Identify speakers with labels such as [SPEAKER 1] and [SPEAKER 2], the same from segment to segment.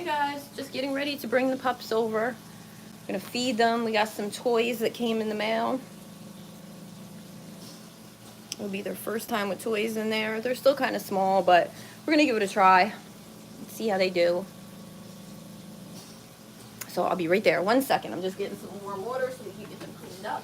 [SPEAKER 1] Guys, just getting ready to bring the pups over. I'm gonna feed them. We got some toys that came in the mail. It'll be their first time with toys in there. They're still kind of small, but we're gonna give it a try. See how they do. So I'll be right there. 1 second. I'm just getting some warm water so we can get them cleaned up.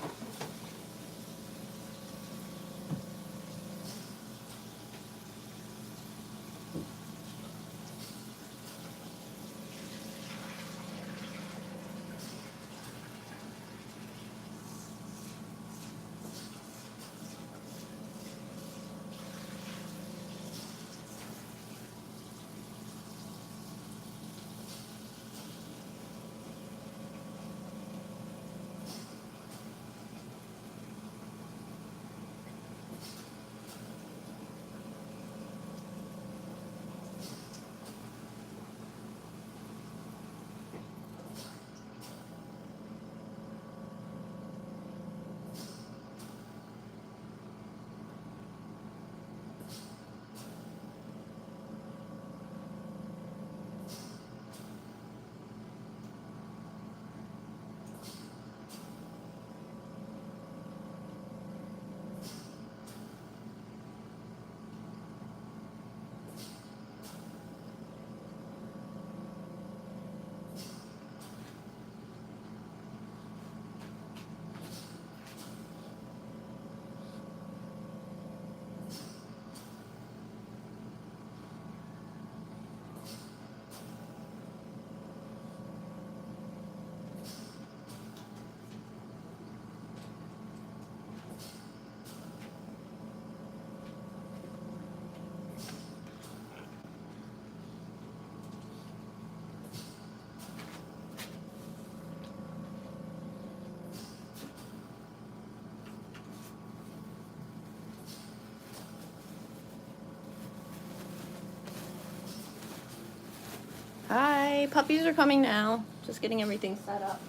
[SPEAKER 1] Hi, puppies are coming now. Just getting everything set up.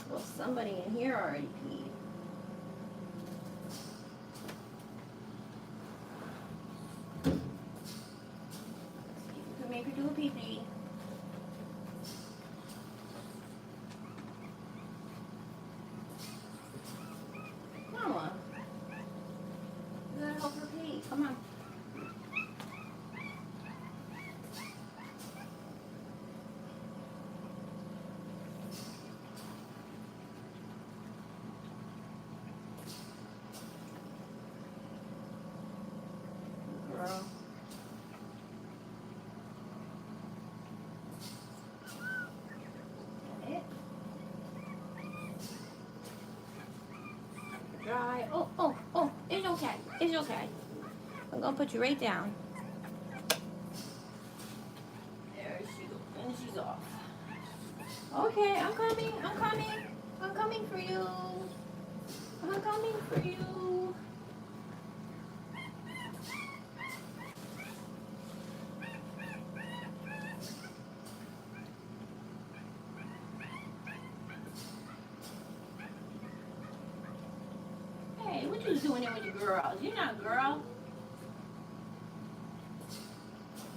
[SPEAKER 1] Well, somebody in here already peed. Let's see if we can make her do a pee-pee. Mama. You gotta help her pee. Come on. Girl. Got it. Dry. Oh, it's okay. It's okay. I'm gonna put you right down. There she goes. And she's off. Okay, I'm coming. I'm coming for you. I'm coming for you. Hey, what you doing there with your girls? You're not a girl.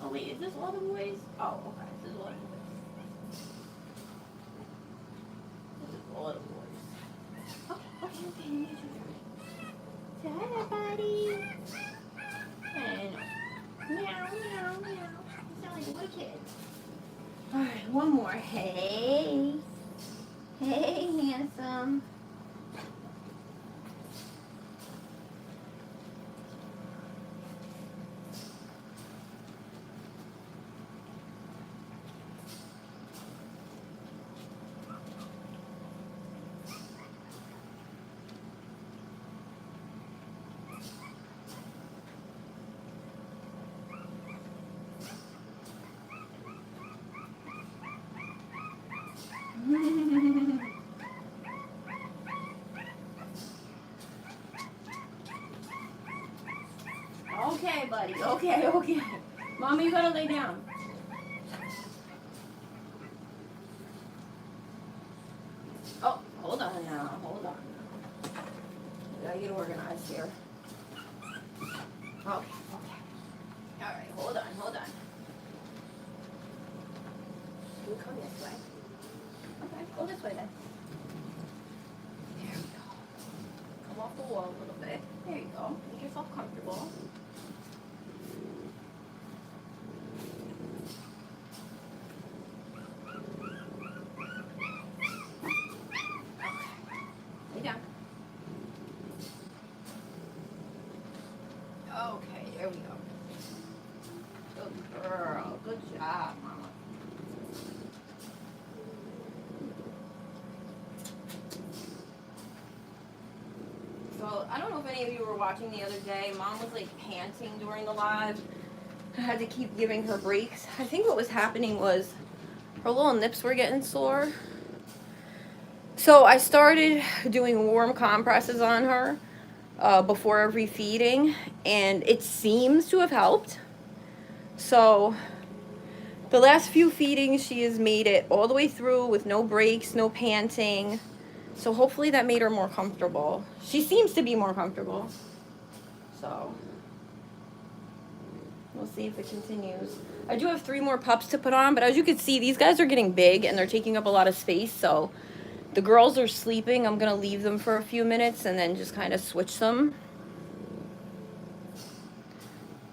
[SPEAKER 1] Oh wait, is this all the boys? Oh, okay, this is all the boys. This is all the boys. Okay. Say hi, buddy. And meow. You sound like a little kid. All right, one more. Hey, handsome. Okay, buddy. Okay. Mommy, you gotta lay down. Oh, hold on now. Hold on. I gotta get organized here. Okay, okay. All right, hold on, hold on. You come this way. Okay, go this way then. There we go. Come off the wall a little bit. There you go. Make yourself comfortable. Okay. Lay down. Okay, there we go. Good girl. Good job, Mama. So, I don't know if any of you were watching the other day. Mom was like panting during the live. I had to keep giving her breaks. I think what was happening was her little nips were getting sore. So I started doing warm compresses on her before every feeding, and it seems to have helped. So the last few feedings, she has made it all the way through with no breaks, no panting. So hopefully that made her more comfortable. She seems to be more comfortable. So we'll see if it continues. I do have 3 more pups to put on, but as you can see, these guys are getting big and they're taking up a lot of space. So the girls are sleeping. I'm going to leave them for a few minutes and then just kind of switch them.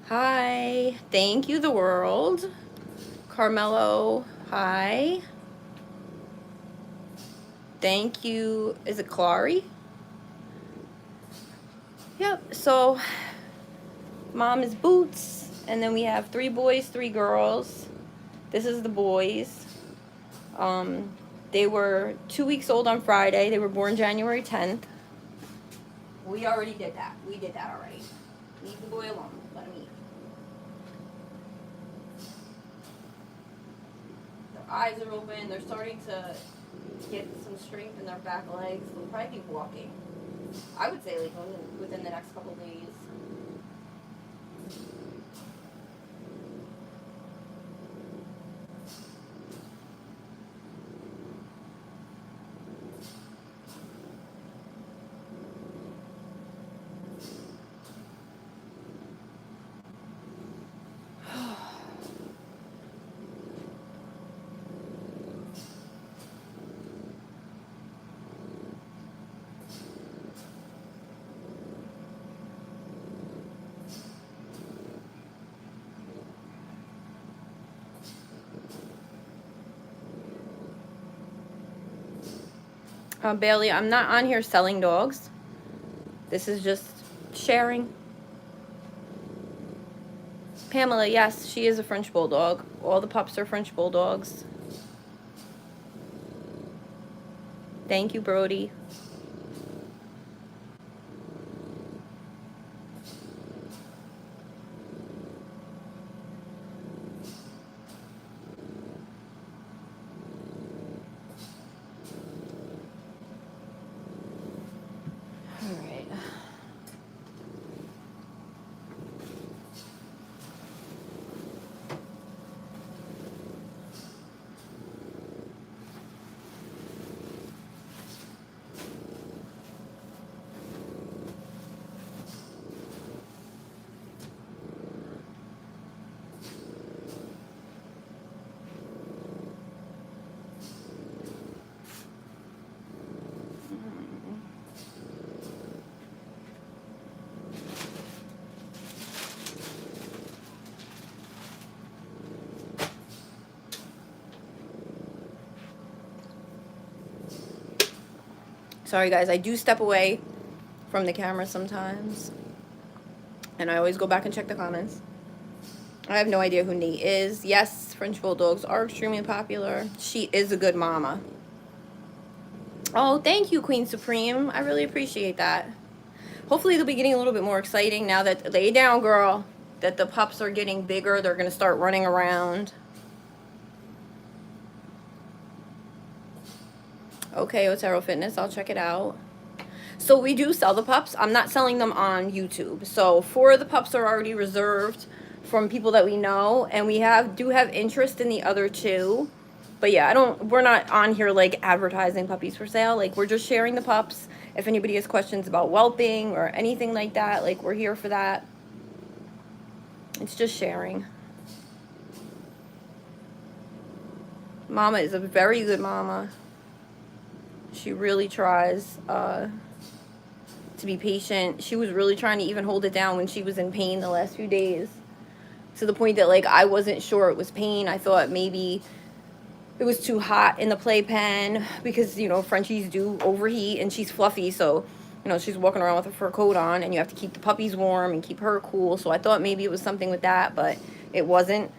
[SPEAKER 1] Hi. Thank you, the world. Carmelo, hi. Thank you. Is it Clary? Yep. So Mom is Boots. And then we have 3 boys, 3 girls. This is the boys. They were 2 weeks old on Friday. They were born January 10th. We already did that. We did that already. Leave the boy alone. Let him eat. Their eyes are open. They're starting to get some strength in their back legs. They'll probably be walking. I would say like within the next couple days. Bailey, I'm not on here selling dogs. This is just sharing. Pamela, yes, she is a French Bulldog. All the pups are French Bulldogs. Thank you, Brody. Sorry guys, I do step away from the camera sometimes. And I always go back and check the comments. I have no idea who Nate is. Yes, French Bulldogs are extremely popular. She is a good mama. Oh, thank you, Queen Supreme. I really appreciate that. Hopefully they'll be getting a little bit more exciting now that, lay down, girl, that the pups are getting bigger. They're going to start running around. Okay, Otero Fitness, I'll check it out. So we do sell the pups. I'm not selling them on YouTube. So 4 of the pups are already reserved from people that we know, and we do have interest in the other 2. But yeah, we're not on here like advertising puppies for sale. Like, we're just sharing the pups. If anybody has questions about whelping or anything like that, like, we're here for that.
[SPEAKER 2] It's just sharing. Mama is a very good mama. She really tries to be patient. She was really trying to even hold it down when she was in pain the last few days. To the point that, like, I wasn't sure it was pain. I thought maybe it was too hot in the playpen because, you know, Frenchies do overheat and she's fluffy. So, you know, she's walking around with a fur coat on and you have to keep the puppies warm and keep her cool. So I thought maybe it was something with that, but it wasn't.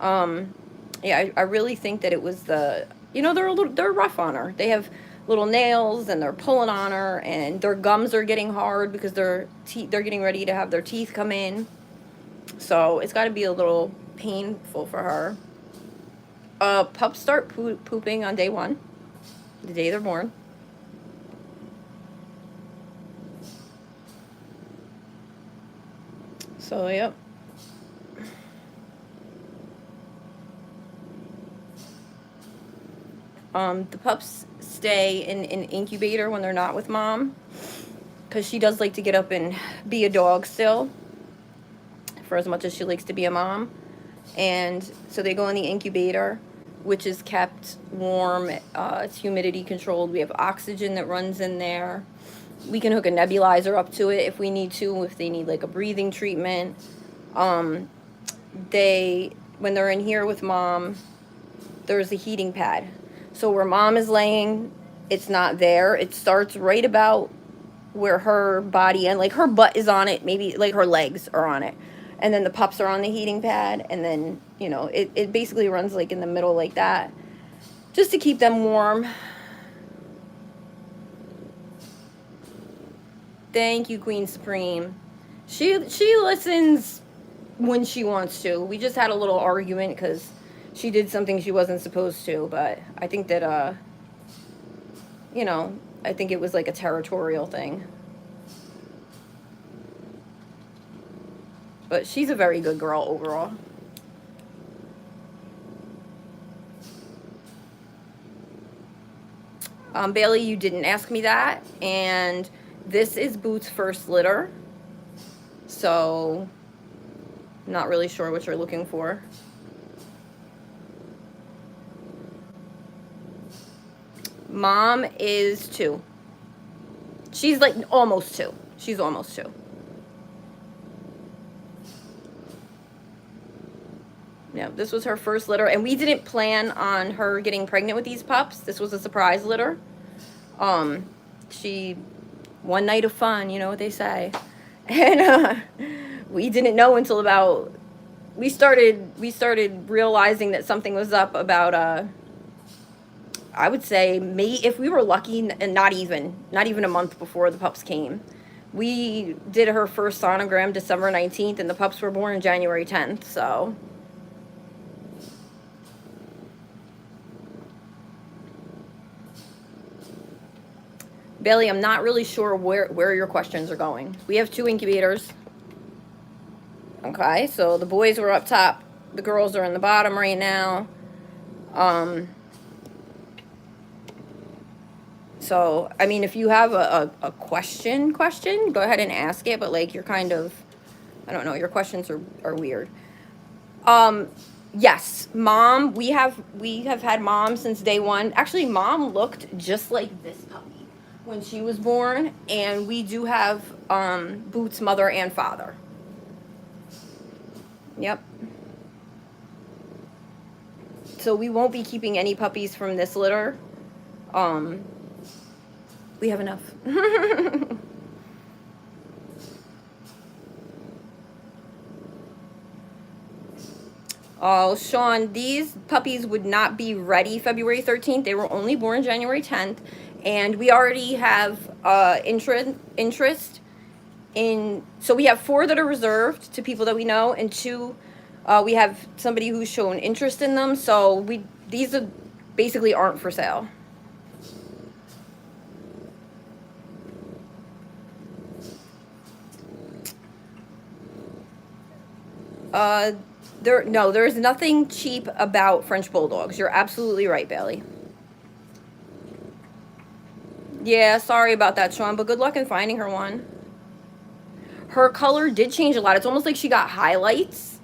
[SPEAKER 2] Yeah, I really think that it was the, you know, they're rough on her. They have little nails and they're pulling on her and their gums are getting hard because they're getting ready to have their teeth come in. So it's got to be a little painful for her. Pups start pooping on day 1, the day they're born. So, yep. The pups stay in an incubator when they're not with mom, because she does like to get up and be a dog still, for as much as she likes to be a mom. And so they go in the incubator, which is kept warm. It's humidity controlled. We have oxygen that runs in there. We can hook a nebulizer up to it if we need to, if they need like a breathing treatment. When they're in here with mom, there's a heating pad. So where mom is laying, it's not there. It starts right about where her body and like her butt is on it, maybe like her legs are on it. And then the pups are on the heating pad, and then, you know, it basically runs like in the middle like that, just to keep them warm. Thank you, Queen Supreme. She listens when she wants to. We just had a little argument because she did something she wasn't supposed to, but I think that, you know, I think it was like a territorial thing. But she's a very good girl overall. Bailey, you didn't ask me that, and this is Boots' first litter, so not really sure what you're looking for. Mom is 2. She's like almost 2. She's almost 2. Yeah, this was her first litter, and we didn't plan on her getting pregnant with these pups. This was a surprise litter. She, one night of fun, you know what they say. And we didn't know until about, we started realizing that something was up about, I would say, if we were lucky, and not even a month before the pups came. We did her first sonogram December 19th, and the pups were born January 10th, so. Bailey, I'm not really sure where your questions are going. We have 2 incubators. Okay, so the boys were up top. The girls are in the bottom right now. So, I mean, if you have a question, go ahead and ask it, but like you're kind of, I don't know, your questions are weird. Yes, mom, we have had mom since day 1. Actually, mom looked just like this puppy when she was born, and we do have Boots' mother and father. Yep. So we won't be keeping any puppies from this litter. We have enough. Oh, Sean, these puppies would not be ready February 13th. They were only born January 10th. And we already have interest in, so we have 4 that are reserved to people that we know, and 2, we have somebody who's shown interest in them. So these basically aren't for sale. There's nothing cheap about French Bulldogs. You're absolutely right, Bailey. Yeah, sorry about that, Sean, but good luck in finding her one. Her color did change a lot. It's almost like she got highlights.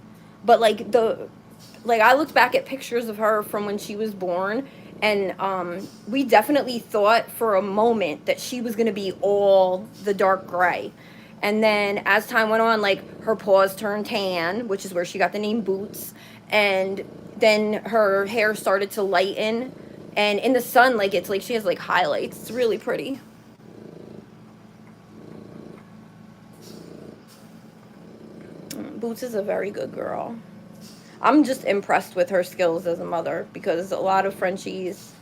[SPEAKER 2] But like I looked back at pictures of her from when she was born, and we definitely thought for a moment that she was going to be all the dark gray. And then as time went on, like her paws turned tan, which is where she got the name Boots, and then her hair started to lighten, and in the sun, like it's like she has like highlights. It's really pretty. Boots is a very good girl. I'm just impressed with her skills as a mother, because a lot of Frenchies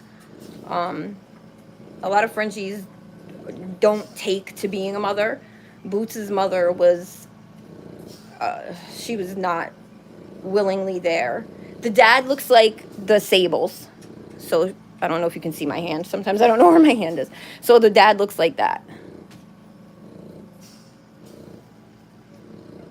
[SPEAKER 2] don't take to being a mother. Boots's mother was, she was not willingly there. The dad looks like the Sables. So I don't know if you can see my hand. Sometimes I don't know where my hand is. So the dad looks like that.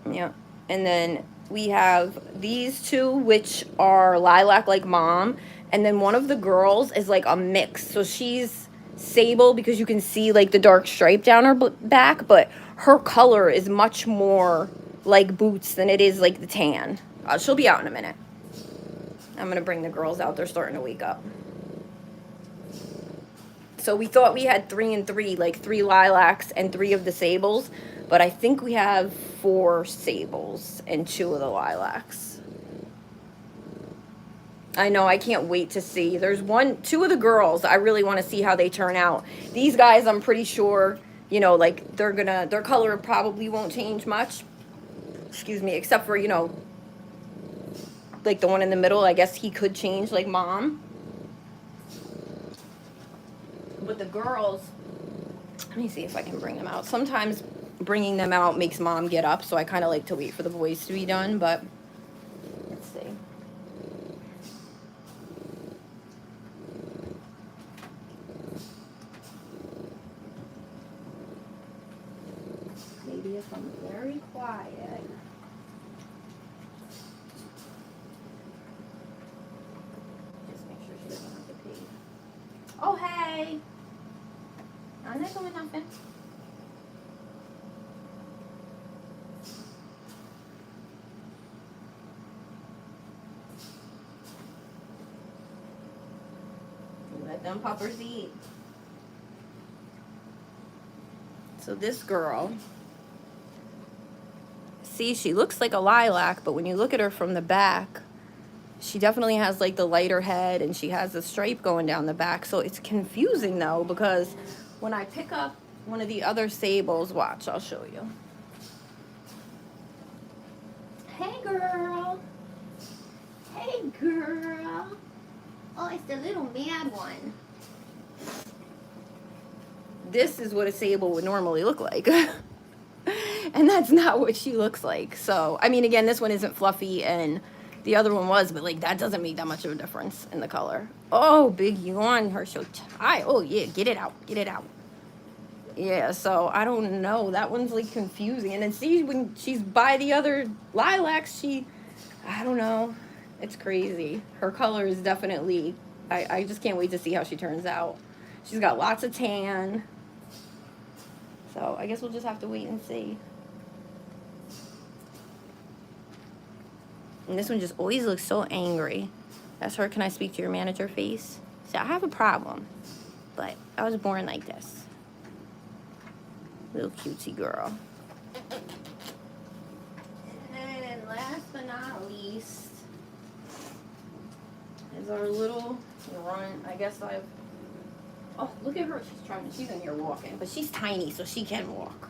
[SPEAKER 2] Yeah. And then we have these two, which are lilac like mom. And then one of the girls is like a mix. So she's sable because you can see like the dark stripe down her back. But her color is much more like Boots than it is like the tan. She'll be out in a minute. I'm going to bring the girls out. They're starting to wake up. So we thought we had 3 and 3, like 3 lilacs and 3 of the sables. But I think we have 4 sables and 2 of the lilacs. I know, I can't wait to see. There's 2 of the girls, I really want to see how they turn out. These guys, I'm pretty sure, you know, like their color probably won't change much. Excuse me, except for, you know, like the one in the middle, I guess he could change like mom. But the girls, let me see if I can bring them out. Sometimes bringing them out makes mom get up, so I kind of like to wait for the boys to be done, but let's see. Maybe if I'm very quiet. Just make sure she doesn't have to pee. Oh, hey! I'm not doing nothing. Let them puppers eat. So this girl, see, she looks like a lilac, but when you look at her from the back, she definitely has like the lighter head, and she has a stripe going down the back. So it's confusing though, because when I pick up one of the other sables, watch, I'll show you. Hey girl. Hey girl. Oh, it's the little mad one. This is what a sable would normally look like. And that's not what she looks like. So, I mean, again, this one isn't fluffy and the other one was, but like that doesn't make that much of a difference in the color. Oh, big yawn, her so tight. Oh yeah, get it out, get it out. Yeah, so I don't know. That one's like confusing. And then see, when she's by the other lilacs, I don't know. It's crazy. Her color is definitely, I just can't wait to see how she turns out. She's got lots of tan. So I guess we'll just have to wait and see. And this one just always looks so angry. That's her, can I speak to your manager face? So I have a problem, but I was born like this. Little cutesy girl. And then last but not least is our little runt. I guess oh, look at her. She's in here walking, but she's tiny, so she can walk.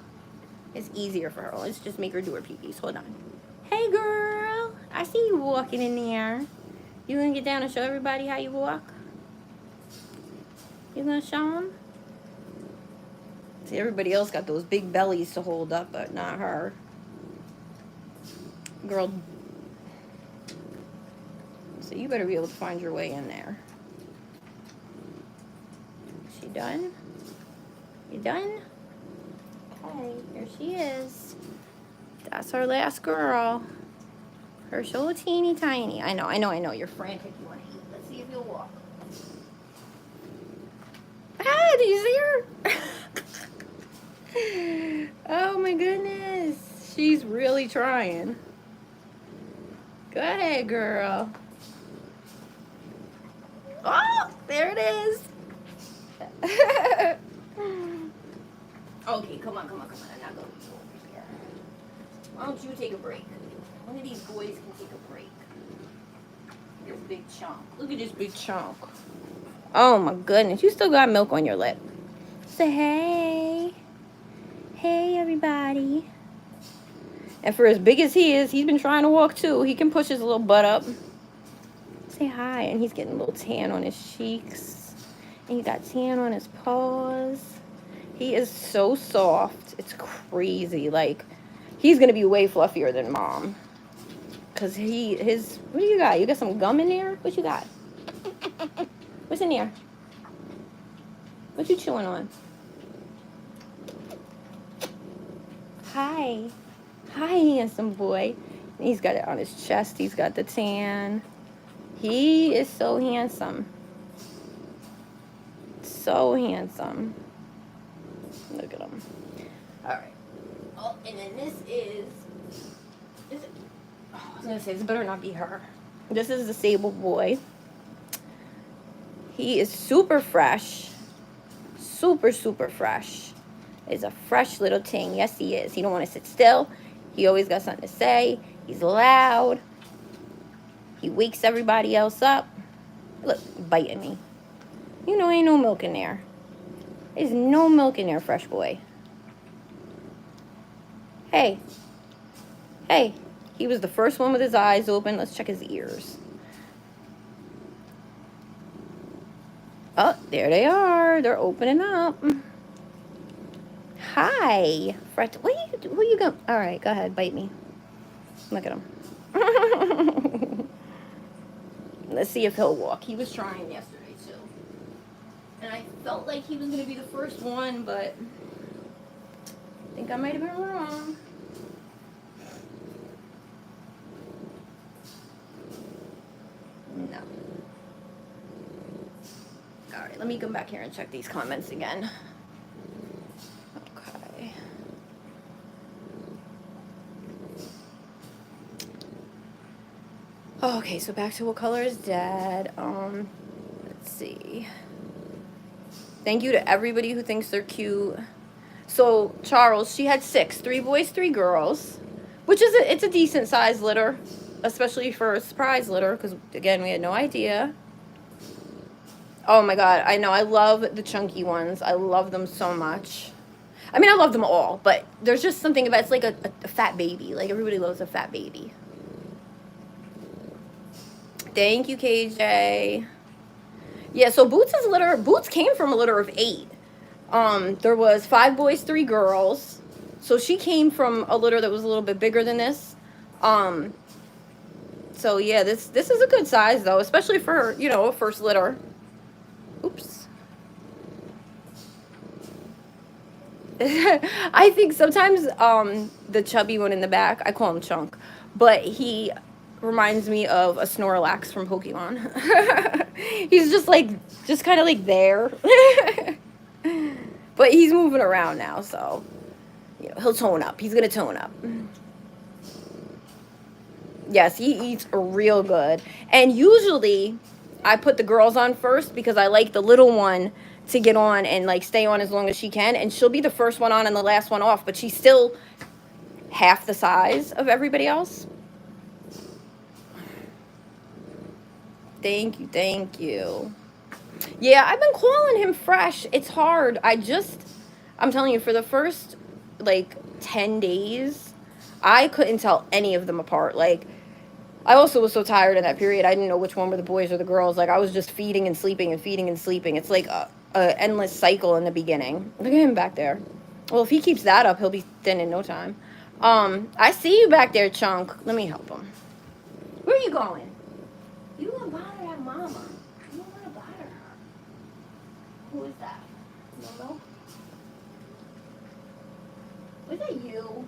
[SPEAKER 2] It's easier for her. Let's just make her do her pee-pees. Hold on. Hey, girl. I see you walking in there. You gonna get down and show everybody how you walk? You gonna show them? See, everybody else got those big bellies to hold up, but not her. Girl. So you better be able to find your way in there. She done? You done? Okay, here she is. That's our last girl. Her so teeny tiny. I know. You're frantic. You want to eat. Let's see if you'll walk. Ah, do you see her? Oh my goodness. She's really trying. Go ahead, girl. Oh, there it is. Okay, come on. I'm not going over here. Why don't you take a break? One of these boys can take a break. This big chunk. Look at this big chunk. Oh my goodness, you still got milk on your lip. Say hey. Hey, everybody. And for as big as he is, he's been trying to walk too. He can push his little butt up. Say hi. And he's getting a little tan on his cheeks. And he got tan on his paws. He is so soft. It's crazy. Like, he's going to be way fluffier than Mom. Because what do you got? You got some gum in there? What you got? What's in there? What you chewing on? Hi. Hi, handsome boy. He's got it on his chest. He's got the tan. He is so handsome. So handsome. Look at him. All right. Oh, and then this is it? Oh, I was going to say, this better not be her. This is the Sable boy. He is super fresh. Super, super fresh. He's a fresh little ting. Yes, he is. He don't want to sit still. He always got something to say. He's loud. He wakes everybody else up. Look, biting me. You know ain't no milk in there. There's no milk in there, fresh boy. Hey. Hey. He was the first one with his eyes open. Let's check his ears. Oh, there they are. They're opening up. Hi. Fret. What are you going? All right, go ahead. Bite me. Look at him. Let's see if he'll walk. He was trying yesterday, too. And I felt like he was going to be the first one, but I think I might have been wrong. No. All right, let me come back here and check these comments again. Okay. Okay, so back to what color is dead. Let's see. Thank you to everybody who thinks they're cute. So Charles, she had 6, 3 boys, 3 girls, which is it's a decent size litter, especially for a surprise litter, because again, we had no idea. Oh my God, I know, I love the chunky ones. I love them so much. I mean, I love them all, but there's just something about, it's like a fat baby. Like, everybody loves a fat baby. Thank you, KJ. Yeah, so Boots' litter, Boots came from a litter of 8. There was 5 boys, 3 girls. So she came from a litter that was a little bit bigger than this. So yeah, this is a good size though, especially for, you know, a first litter. Oops. I think sometimes the chubby one in the back, I call him Chunk, but he reminds me of a Snorlax from Pokemon. He's just kind of like there. But he's moving around now, so you know, he'll tone up. He's gonna tone up. Yes, he eats real good. And usually I put the girls on first because I like the little one to get on and like stay on as long as she can, and she'll be the first one on and the last one off, but she's still half the size of everybody else. Thank you, thank you. Yeah, I've been calling him Fresh. It's hard. I'm telling you, for the first like 10 days, I couldn't tell any of them apart. Like, I also was so tired in that period, I didn't know which one were the boys or the girls. Like, I was just feeding and sleeping and feeding and sleeping. It's like a endless cycle in the beginning. Look at him back there. Well, if he keeps that up, he'll be thin in no time. I see you back there, Chunk. Let me help him. Where are you going? You don't want to bother that mama. You don't want to bother her. Who is that? No? Was that you?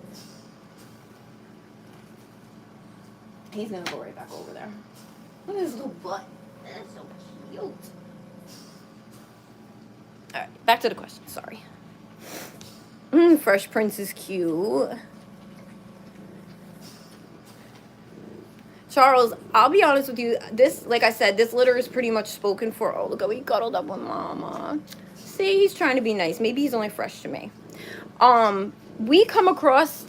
[SPEAKER 2] He's gonna go right back over there. Look at his little butt. That's so cute. Alright, back to the question. Sorry. Fresh Prince is cute. Charles, I'll be honest with you. This, like I said, this litter is pretty much spoken for. Oh, look how he cuddled up with Mama. See, he's trying to be nice. Maybe he's only fresh to me. We come across,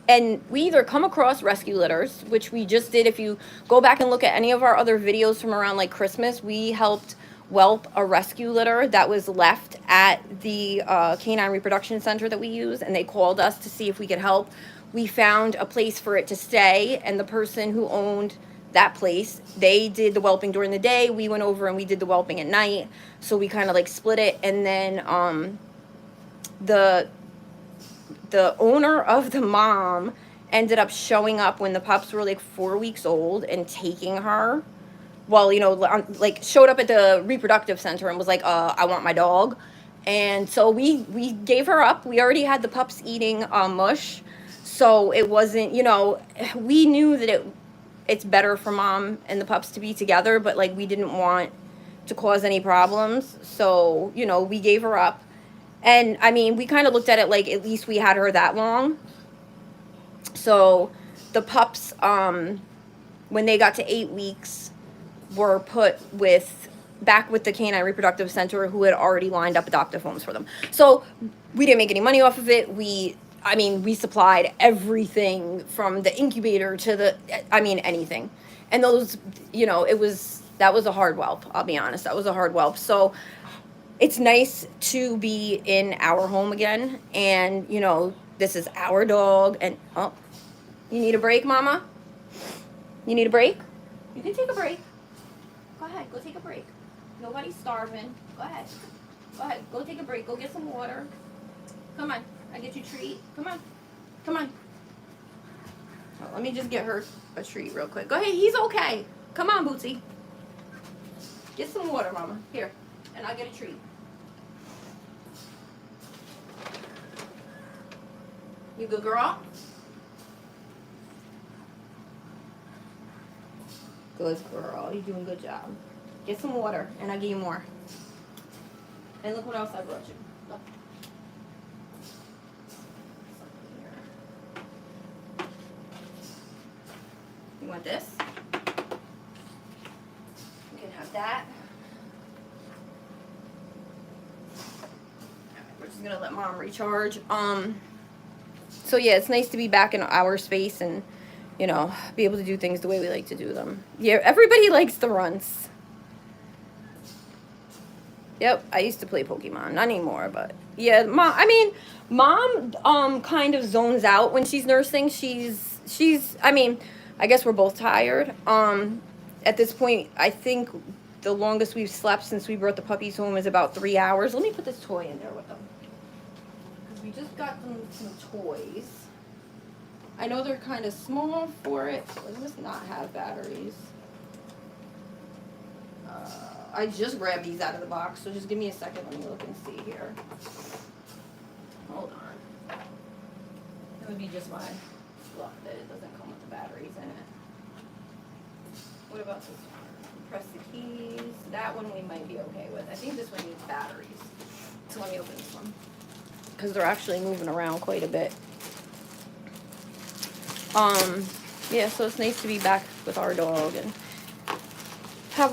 [SPEAKER 2] and we either come across rescue litters, which we just did. If you go back and look at any of our other videos from around like Christmas, we helped whelp a rescue litter that was left at the canine reproduction center that we use, and they called us to see if we could help. We found a place for it to stay, and the person who owned that place, they did the whelping during the day. We went over and we did the whelping at night, so we kind of like split it. And then the owner of the mom ended up showing up when the pups were like 4 weeks old and taking her. Well, you know, like showed up at the reproductive center and was like, I want my dog. And so we gave her up. We already had the pups eating mush. So it wasn't, you know, we knew that it's better for mom and the pups to be together, but like we didn't want to cause any problems. So, you know, we gave her up. And I mean, we kind of looked at it like at least we had her that long. So the pups, when they got to 8 weeks, were put back with the canine reproductive center who had already lined up adoptive homes for them. So we didn't make any money off of it. We supplied everything from the incubator to anything. And those, you know, that was a hard whelp. I'll be honest. That was a hard whelp. So it's nice to be in our home again. And, you know, this is our dog. And, oh, you need a break, Mama? You need a break? You can take a break. Go ahead. Go take a break. Nobody's starving. Go ahead. Go ahead. Go take a break. Go get some water. Come on. I get you a treat. Come on. Come on. Oh, let me just get her a treat real quick. Go ahead. He's okay. Come on, Bootsy. Get some water, Mama. Here. And I'll get a treat. You good girl? Good girl. You're doing a good job. Get some water, and I'll give you more. And look what else I brought you. Look. You want this? You can have that. Alright, we're just gonna let Mom recharge. So yeah, it's nice to be back in our space and, you know, be able to do things the way we like to do them. Yeah, everybody likes the runts. Yep, I used to play Pokemon. Not anymore, but yeah, Mom kind of zones out when she's nursing. I guess we're both tired. At this point, I think the longest we've slept since we brought the puppies home is about 3 hours. Let me put this toy in there with them. Because we just got them some toys. I know they're kind of small for it. It must not have batteries. I just grabbed these out of the box, so just give me a second. Let me look and see here. Hold on. It would be just my luck that it doesn't come with the batteries in it. What about this one? Press the keys. That one we might be okay with. I think this one needs batteries. So let me open this one. Because they're actually moving around quite a bit. Yeah, so it's nice to be back with our dog and have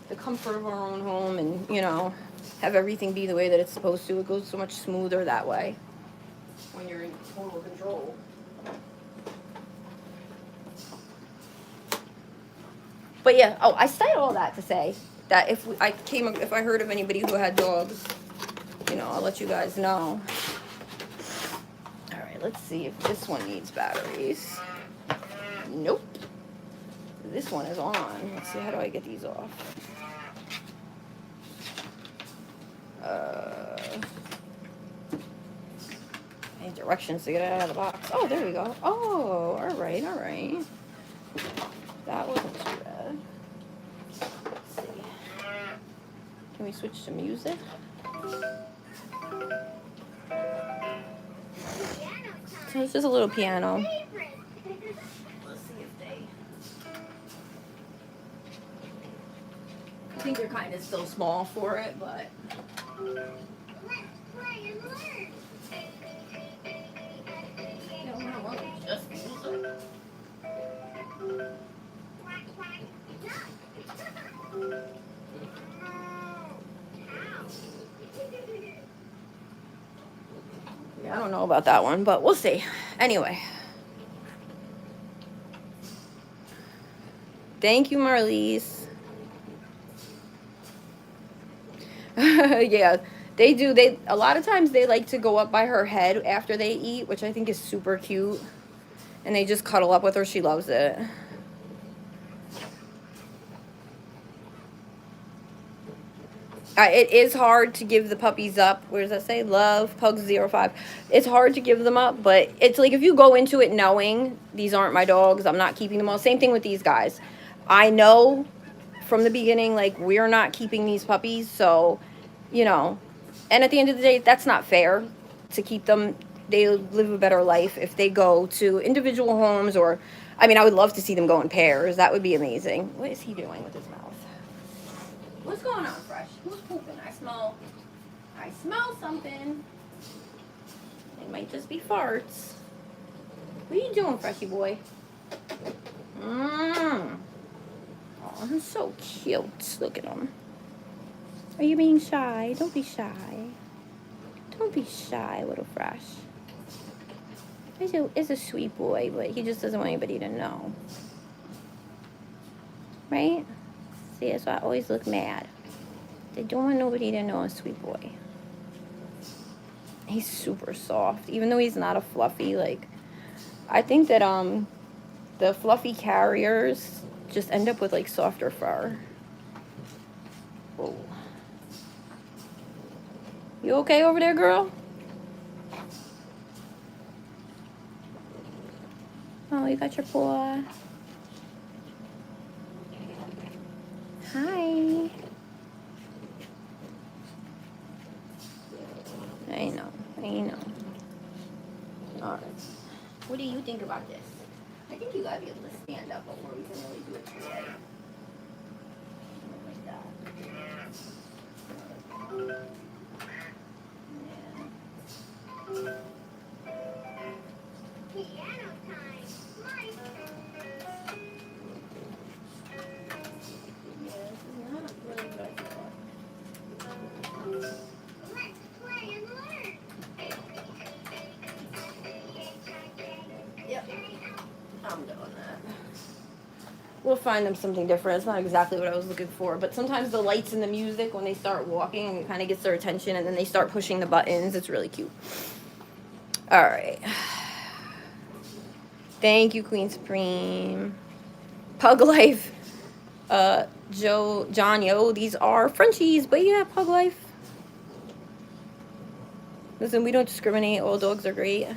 [SPEAKER 2] the comfort of our own home and, you know, have everything be the way that it's supposed to. It goes so much smoother that way when you're in total control. But yeah, I said all that to say that if I heard of anybody who had dogs, you know, I'll let you guys know. All right, let's see if this one needs batteries. Nope. This one is on. Let's see, how do I get these off? Any directions to get it out of the box? Oh, there we go. Oh, all right, all right. That wasn't too bad. Let's see. Can we switch to music? So it's just a little piano. Let's see if they... I think they're kind of still small for it, but... Just music. I don't know about that one, but we'll see. Anyway. Thank you, Marlies. Yeah, they do. A lot of times they like to go up by her head after they eat, which I think is super cute. And they just cuddle up with her. She loves it. It is hard to give the puppies up. Where does that say? Love, Pugs05. It's hard to give them up, but it's like if you go into it knowing these aren't my dogs, I'm not keeping them all. Same thing with these guys. I know from the beginning, like, we're not keeping these puppies, so, you know. And at the end of the day, that's not fair to keep them. They live a better life if they go to individual homes or, I mean, I would love to see them go in pairs. That would be amazing. What is he doing with his mouth? What's going on, Fresh? Who's pooping? I smell something. It might just be farts. What are you doing, Freshy boy? Oh, he's so cute. Look at him. Are you being shy? Don't be shy. Don't be shy, little Fresh. He's a sweet boy, but he just doesn't want anybody to know. Right? See, that's why I always look mad. They don't want nobody to know a sweet boy. He's super soft. Even though he's not a fluffy, like, I think that the fluffy carriers just end up with, like, softer fur. Whoa. You okay over there, girl? Oh, you got your paw. Hi. I know. Alright. What do you think about this? I think you gotta be able to stand up before we can really do it today. Like that. Yeah.
[SPEAKER 1] Piano time. My turn. Yeah, this is not really good. Let's play and learn.
[SPEAKER 2] Yep. I'm doing that. We'll find them something different. It's not exactly what I was looking for, but sometimes the lights and the music, when they start walking, it kind of gets their attention, and then they start pushing the buttons. It's really cute. All right. Thank you, Queen Supreme. Pug Life. John, yo, these are Frenchies, but yeah, Pug Life. Listen, we don't discriminate. All dogs are great.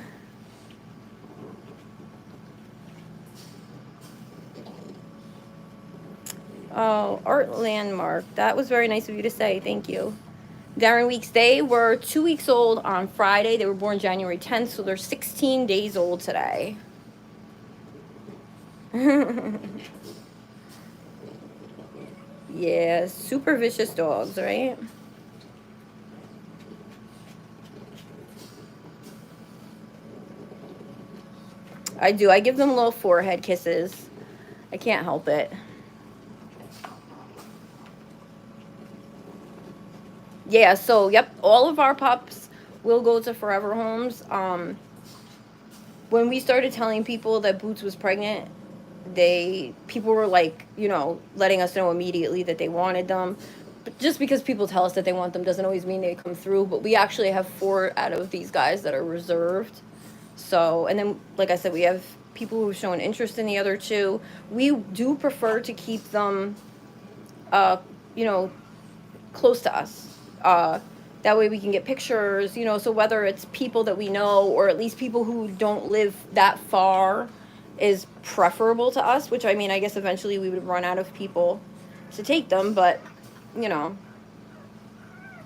[SPEAKER 2] Oh, Art Landmark. That was very nice of you to say. Thank you. Darren Weeks, they were 2 weeks old on Friday. They were born January 10th, so they're 16 days old today. Yeah, super vicious dogs, right? I do. I give them little forehead kisses. I can't help it. Yeah, so, yep, all of our pups will go to forever homes. When we started telling people that Boots was pregnant, people were like, you know, letting us know immediately that they wanted them. But just because people tell us that they want them doesn't always mean they come through. But we actually have 4 out of these guys that are reserved. So, and then, like I said, we have people who have shown interest in the other 2. We do prefer to keep them, you know, close to us. That way we can get pictures, you know, so whether it's people that we know or at least people who don't live that far is preferable to us, which, I mean, I guess eventually we would run out of people to take them, but, you know,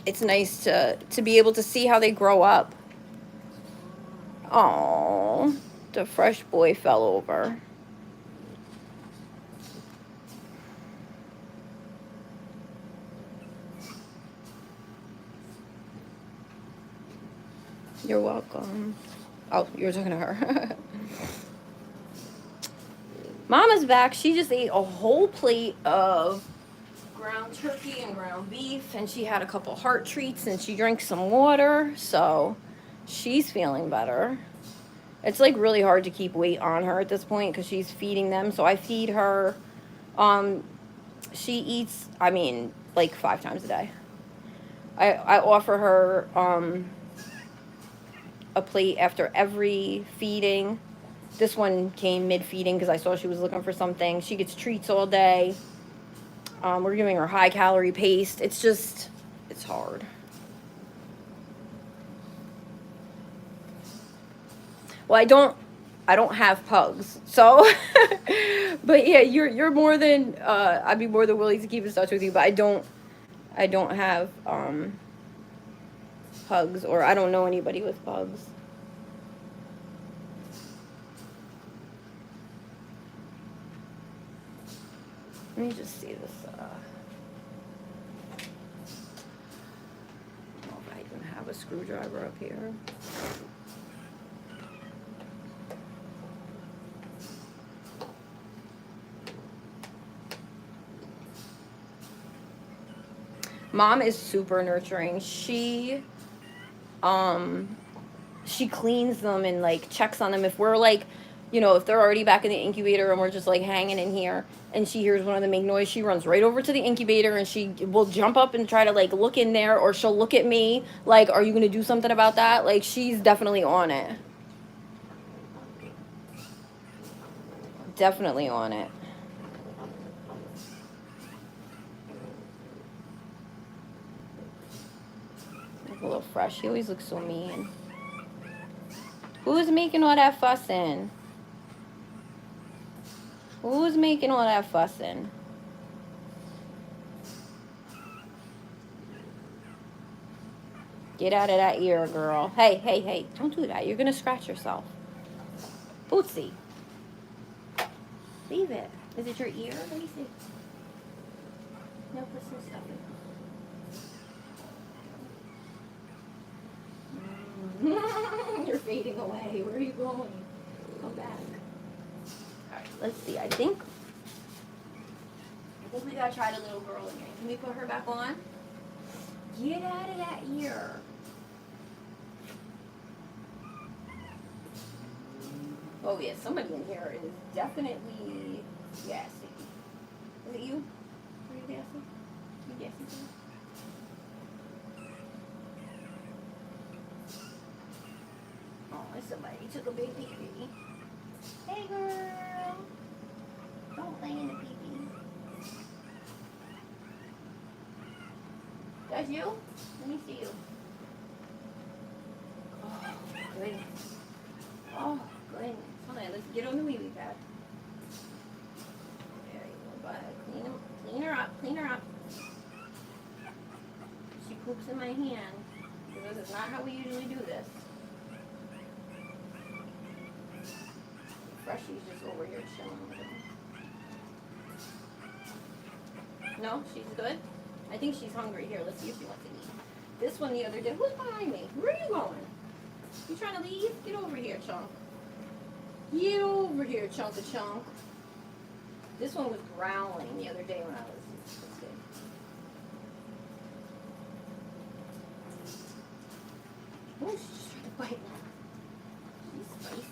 [SPEAKER 2] it's nice to be able to see how they grow up. Oh, the Fresh boy fell over. You're welcome. Oh, you were talking to her. Mama's back. She just ate a whole plate of ground turkey and ground beef, and she had a couple heart treats, and she drank some water. So She's feeling better. It's like really hard to keep weight on her at this point because she's feeding them. So I feed her. She eats, I mean, like 5 times a day. I offer her a plate after every feeding. This one came mid-feeding because I saw she was looking for something. She gets treats all day. We're giving her high-calorie paste. It's just, it's hard. Well, I don't have pugs, so, but yeah, you're more than, I'd be more than willing to keep in touch with you, but I don't have, pugs, or I don't know anybody with pugs. Let me just see this, I don't know if I even have a screwdriver up here. Mom is super nurturing. She cleans them and like checks on them. If we're like, you know, if they're already back in the incubator and we're just like hanging in here and she hears one of them make noise, she runs right over to the incubator and she will jump up and try to like look in there, or she'll look at me like, are you gonna do something about that? Like, she's definitely on it. Definitely on it. A little fresh. He always looks so mean. Who's making all that fussing? Who's making all that fussing? Get out of that ear, girl. Hey, hey, hey. Don't do that. You're going to scratch yourself. Bootsy. Leave it. Is it your ear? Let me see. No, put some stuff in. You're fading away. Where are you going? Come back. Alright, let's see. I think we gotta try the little girl again. Can we put her back on? Get out of that ear. Oh yeah, somebody in here is definitely gassy. Is it you? Are you gassy? You gassy too? Somebody took a big pee-pee. Hey girl! Don't lay in the pee-pee. That's you? Let me see you. Oh, goodness. Oh, goodness. Hold on, let's get on the wee-wee pad. There you go. Go ahead. Clean her up. Clean her up. She poops in my hand. This is not how we usually do this. Freshie's just over here chilling with him. No, she's good. I think she's hungry. Here, let's see if she wants to eat. This one the other day. Who's behind me? Where are you going? You trying to leave? Get over here, chunk. Get over here, chunk of chunk. This one was growling the other day when I was sick. Oh, she's just trying to bite me. She's spicy.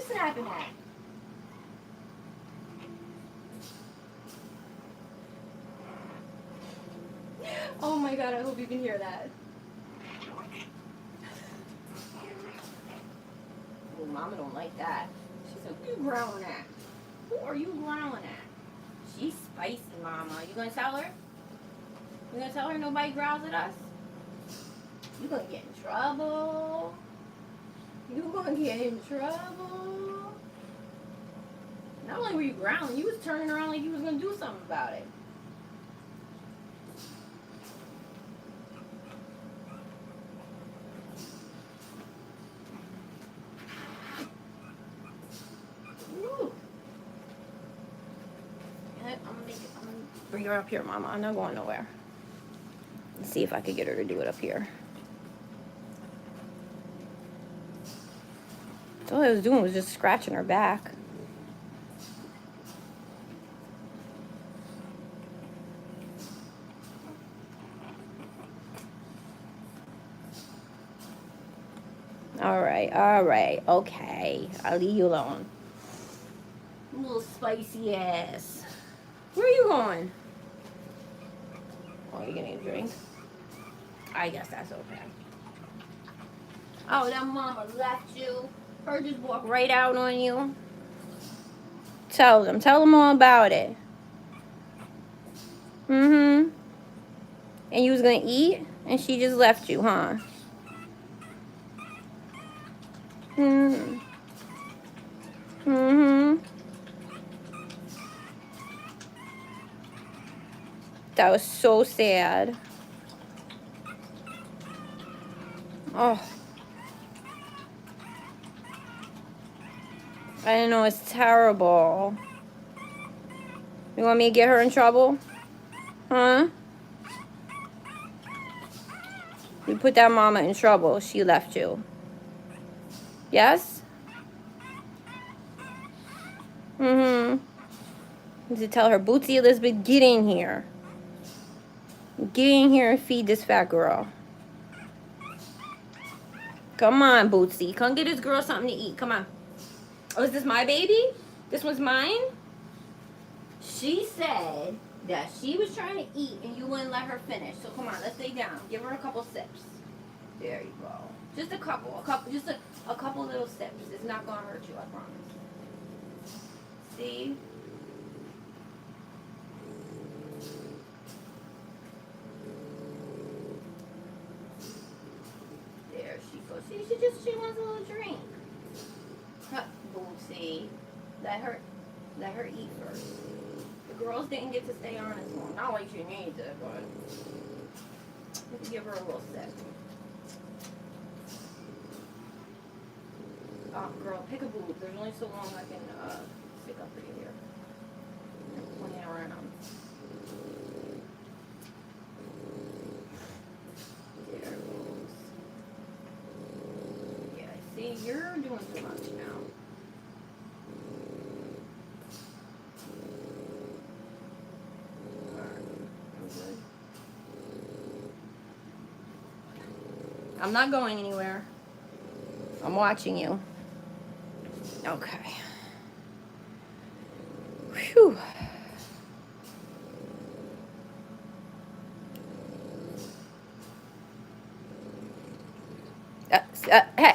[SPEAKER 2] Snapping at? Oh my god, I hope you can hear that. Oh, Mama don't like that. She said, who are you growling at? Who are you growling at? She's spicy, Mama. You gonna tell her? You gonna tell her nobody growls at us? You gonna get in trouble. You gonna get in trouble. Not only were you growling, you was turning around like you was gonna do something about it. Ooh. I'm gonna bring her up here, Mama. I'm not going nowhere. Let's see if I could get her to do it up here. All I was doing was just scratching her back. All right, okay. I'll leave you alone. Little spicy ass. Where are you going? Oh, you're getting a drink? I guess that's okay. Oh, that mama left you. Her just walk right out on you. Tell them all about it. Mm-hmm. And you was gonna eat, and she just left you, huh? Mm-hmm. Mm-hmm. That was so sad. Oh. I know, it's terrible. You want me to get her in trouble? Huh? You put that mama in trouble. She left you. Yes? Mm-hmm. You need to tell her, Bootsy Elizabeth, get in here. Get in here and feed this fat girl. Come on, Bootsy. Come get this girl something to eat. Come on. Oh, is this my baby? This one's mine? She said that she was trying to eat and you wouldn't let her finish. So come on, let's lay down. Give her a couple sips. There you go. Just a couple, just a couple little sips. It's not gonna hurt you, I promise. See? There she goes. She wants a little drink. Bootsy. Let her eat first. The girls didn't get to stay on as long. Not like she needs it, but you can give her a little sip. Girl, pick a boob. There's only so long I can stick up for you here. Playing around. There it goes. Yeah, see, you're doing too much now. I'm not going anywhere. I'm watching you. Okay. Whew. Hey.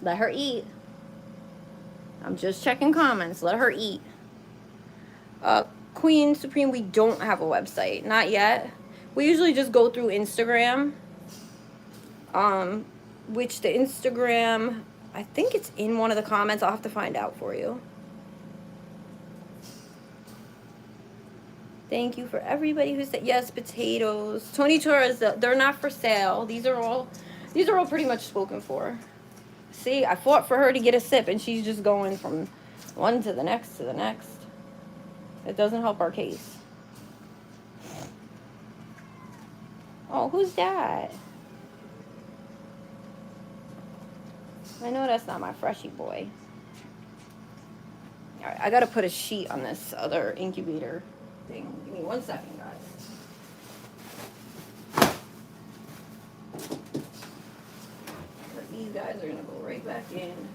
[SPEAKER 2] Let her eat. I'm just checking comments. Let her eat. Queen Supreme, we don't have a website. Not yet. We usually just go through Instagram. Which the Instagram, I think it's in one of the comments. I'll have to find out for you. Thank you for everybody who said yes. Potatoes, Tony Torres. They're not for sale. These are all pretty much spoken for. See, I fought for her to get a sip, and she's just going from one to the next to the next. It doesn't help our case. Oh, who's that? I know that's not my Freshie boy. All right, I gotta put a sheet on this other incubator thing. Give me 1 second, guys. But these guys are gonna go right back in.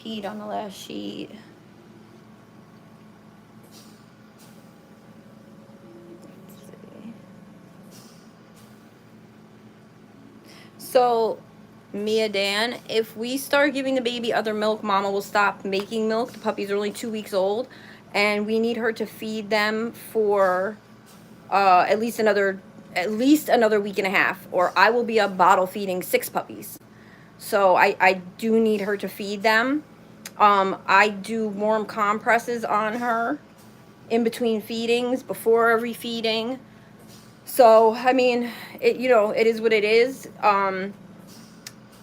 [SPEAKER 2] peed on the last sheet. Let's see. So, Mia Dan, if we start giving the baby other milk, Mama will stop making milk. The puppies are only 2 weeks old, and we need her to feed them for at least another week and a half, or I will be up bottle feeding 6 puppies. So I do need her to feed them. I do warm compresses on her in between feedings, before every feeding. So, I mean, it is what it is.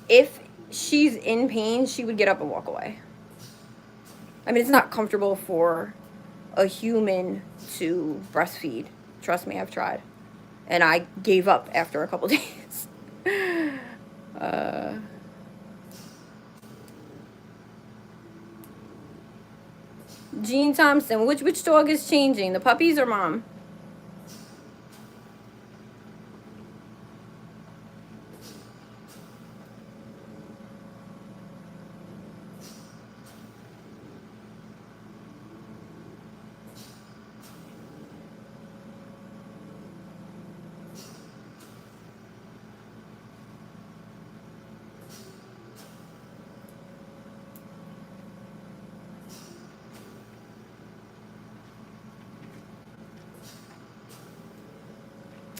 [SPEAKER 2] If she's in pain, she would get up and walk away. I mean, it's not comfortable for a human to breastfeed. Trust me, I've tried. And I gave up after a couple days. Jean Thompson, which dog is changing? The puppies or Mom?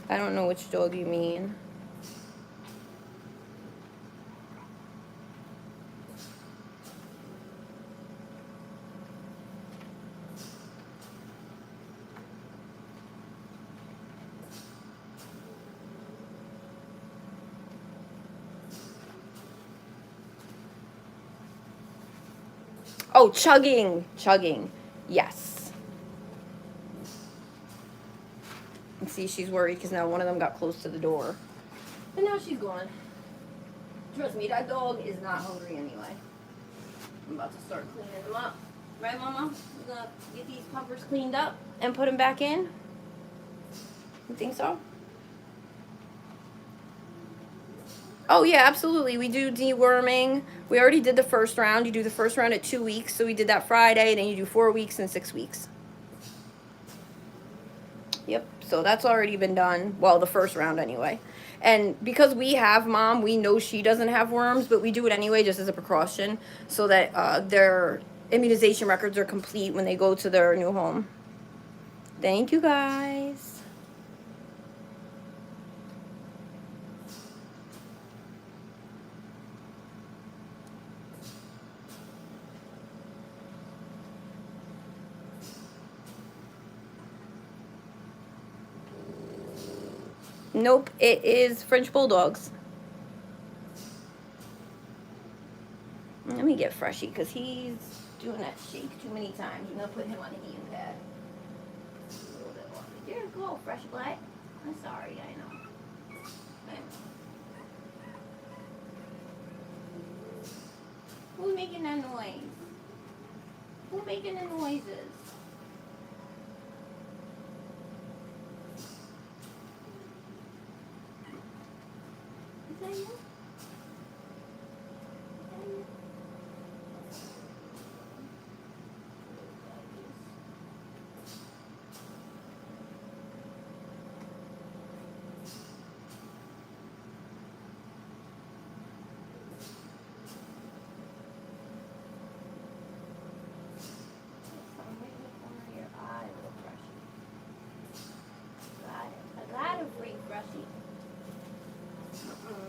[SPEAKER 2] I don't know which dog you mean. Oh, chugging. Yes. And see, she's worried because now one of them got close to the door. And now she's gone. Trust me, that dog is not hungry anyway. I'm about to start cleaning them up. Right, Mama? We're going to get these puppers cleaned up and put them back in? You think so? Oh, yeah, absolutely. We do deworming. We already did the first round. You do the first round at 2 weeks. So we did that Friday. Then you do 4 weeks and 6 weeks. Yep. So that's already been done. Well, the first round anyway. And because we have Mom, we know she doesn't have worms, but we do it anyway just as a precaution so that their immunization records are complete when they go to their new home. Thank you, guys. Nope, it is French Bulldogs. Let me get Freshy because he's doing that shake too many times. I'm going to put him on the eating pad. A little bit longer. There you go, Fresh Black. I'm sorry, I know. Who's making that noise? Who's making the noises? Is that you?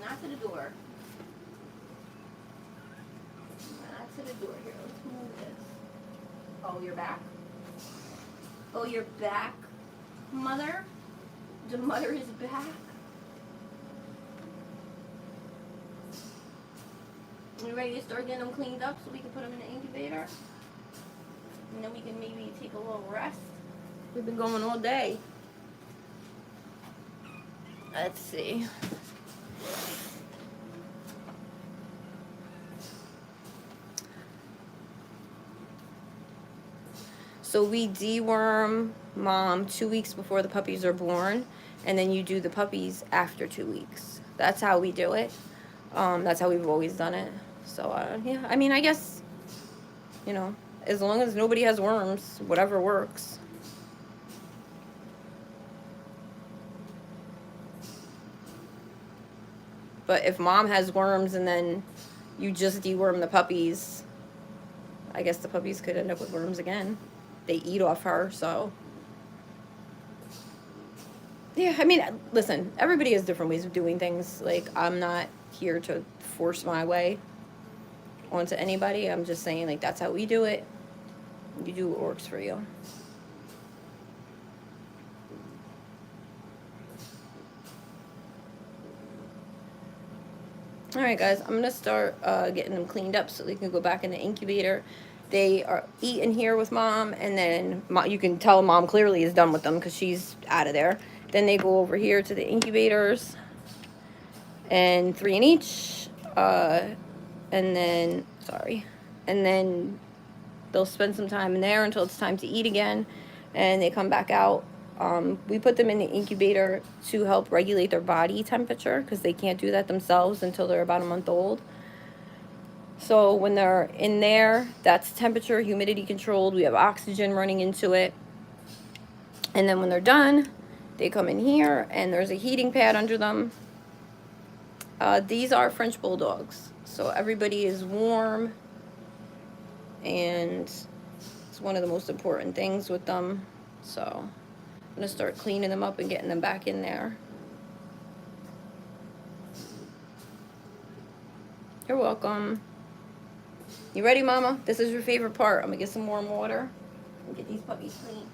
[SPEAKER 2] Not to the door. Not to the door. Here, let's move this. Oh, you're back? Oh, you're back, Mother? The mother is back? You ready to start getting them cleaned up so we can put them in the incubator? And then we can maybe take a little rest. We've been going all day. Let's see. So we deworm Mom 2 weeks before the puppies are born, and then you do the puppies after 2 weeks. That's how we do it. That's how we've always done it. So yeah, I mean, I guess You know, as long as nobody has worms, whatever works. But if mom has worms and then you just deworm the puppies, I guess the puppies could end up with worms again. They eat off her, so. Yeah, I mean, listen, everybody has different ways of doing things. Like, I'm not here to force my way onto anybody. I'm just saying, like, that's how we do it. You do what works for you. All right, guys, I'm going to start getting them cleaned up so they can go back in the incubator. They are eating here with mom, and then you can tell mom clearly is done with them because she's out of there. Then they go over here to the incubators, and 3 in each. And then, and then they'll spend some time in there until it's time to eat again, and they come back out. We put them in the incubator to help regulate their body temperature because they can't do that themselves until they're about a month old. So when they're in there, that's temperature, humidity controlled. We have oxygen running into it. And then when they're done, they come in here and there's a heating pad under them. These are French Bulldogs. So everybody is warm, and it's one of the most important things with them. So I'm going to start cleaning them up and getting them back in there. You're welcome. You ready, mama? This is your favorite part. I'm going to get some warm water and get these puppies clean.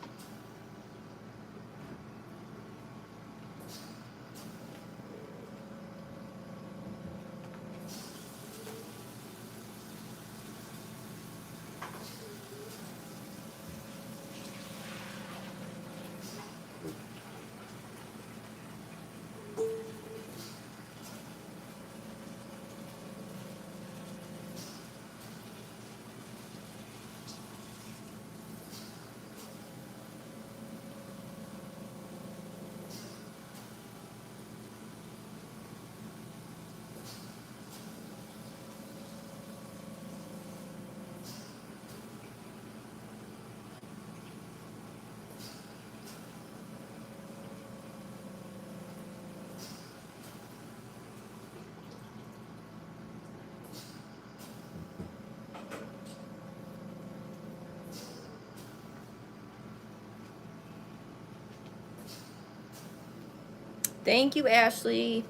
[SPEAKER 2] Thank you, Ashley.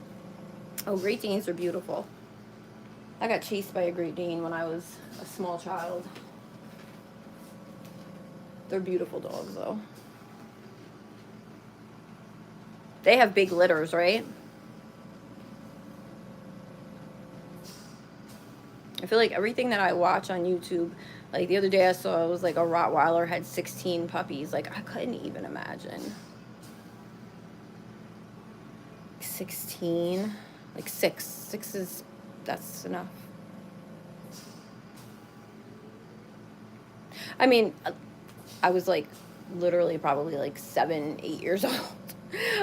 [SPEAKER 2] Oh, Great Danes are beautiful. I got chased by a Great Dane when I was a small child. They're beautiful dogs, though. They have big litters, right? I feel like everything that I watch on YouTube, like the other day I saw it was like a Rottweiler had 16 puppies. Like, I couldn't even imagine. 16, like 6. 6 is, that's enough. I mean, I was like literally probably like 7, 8 years old.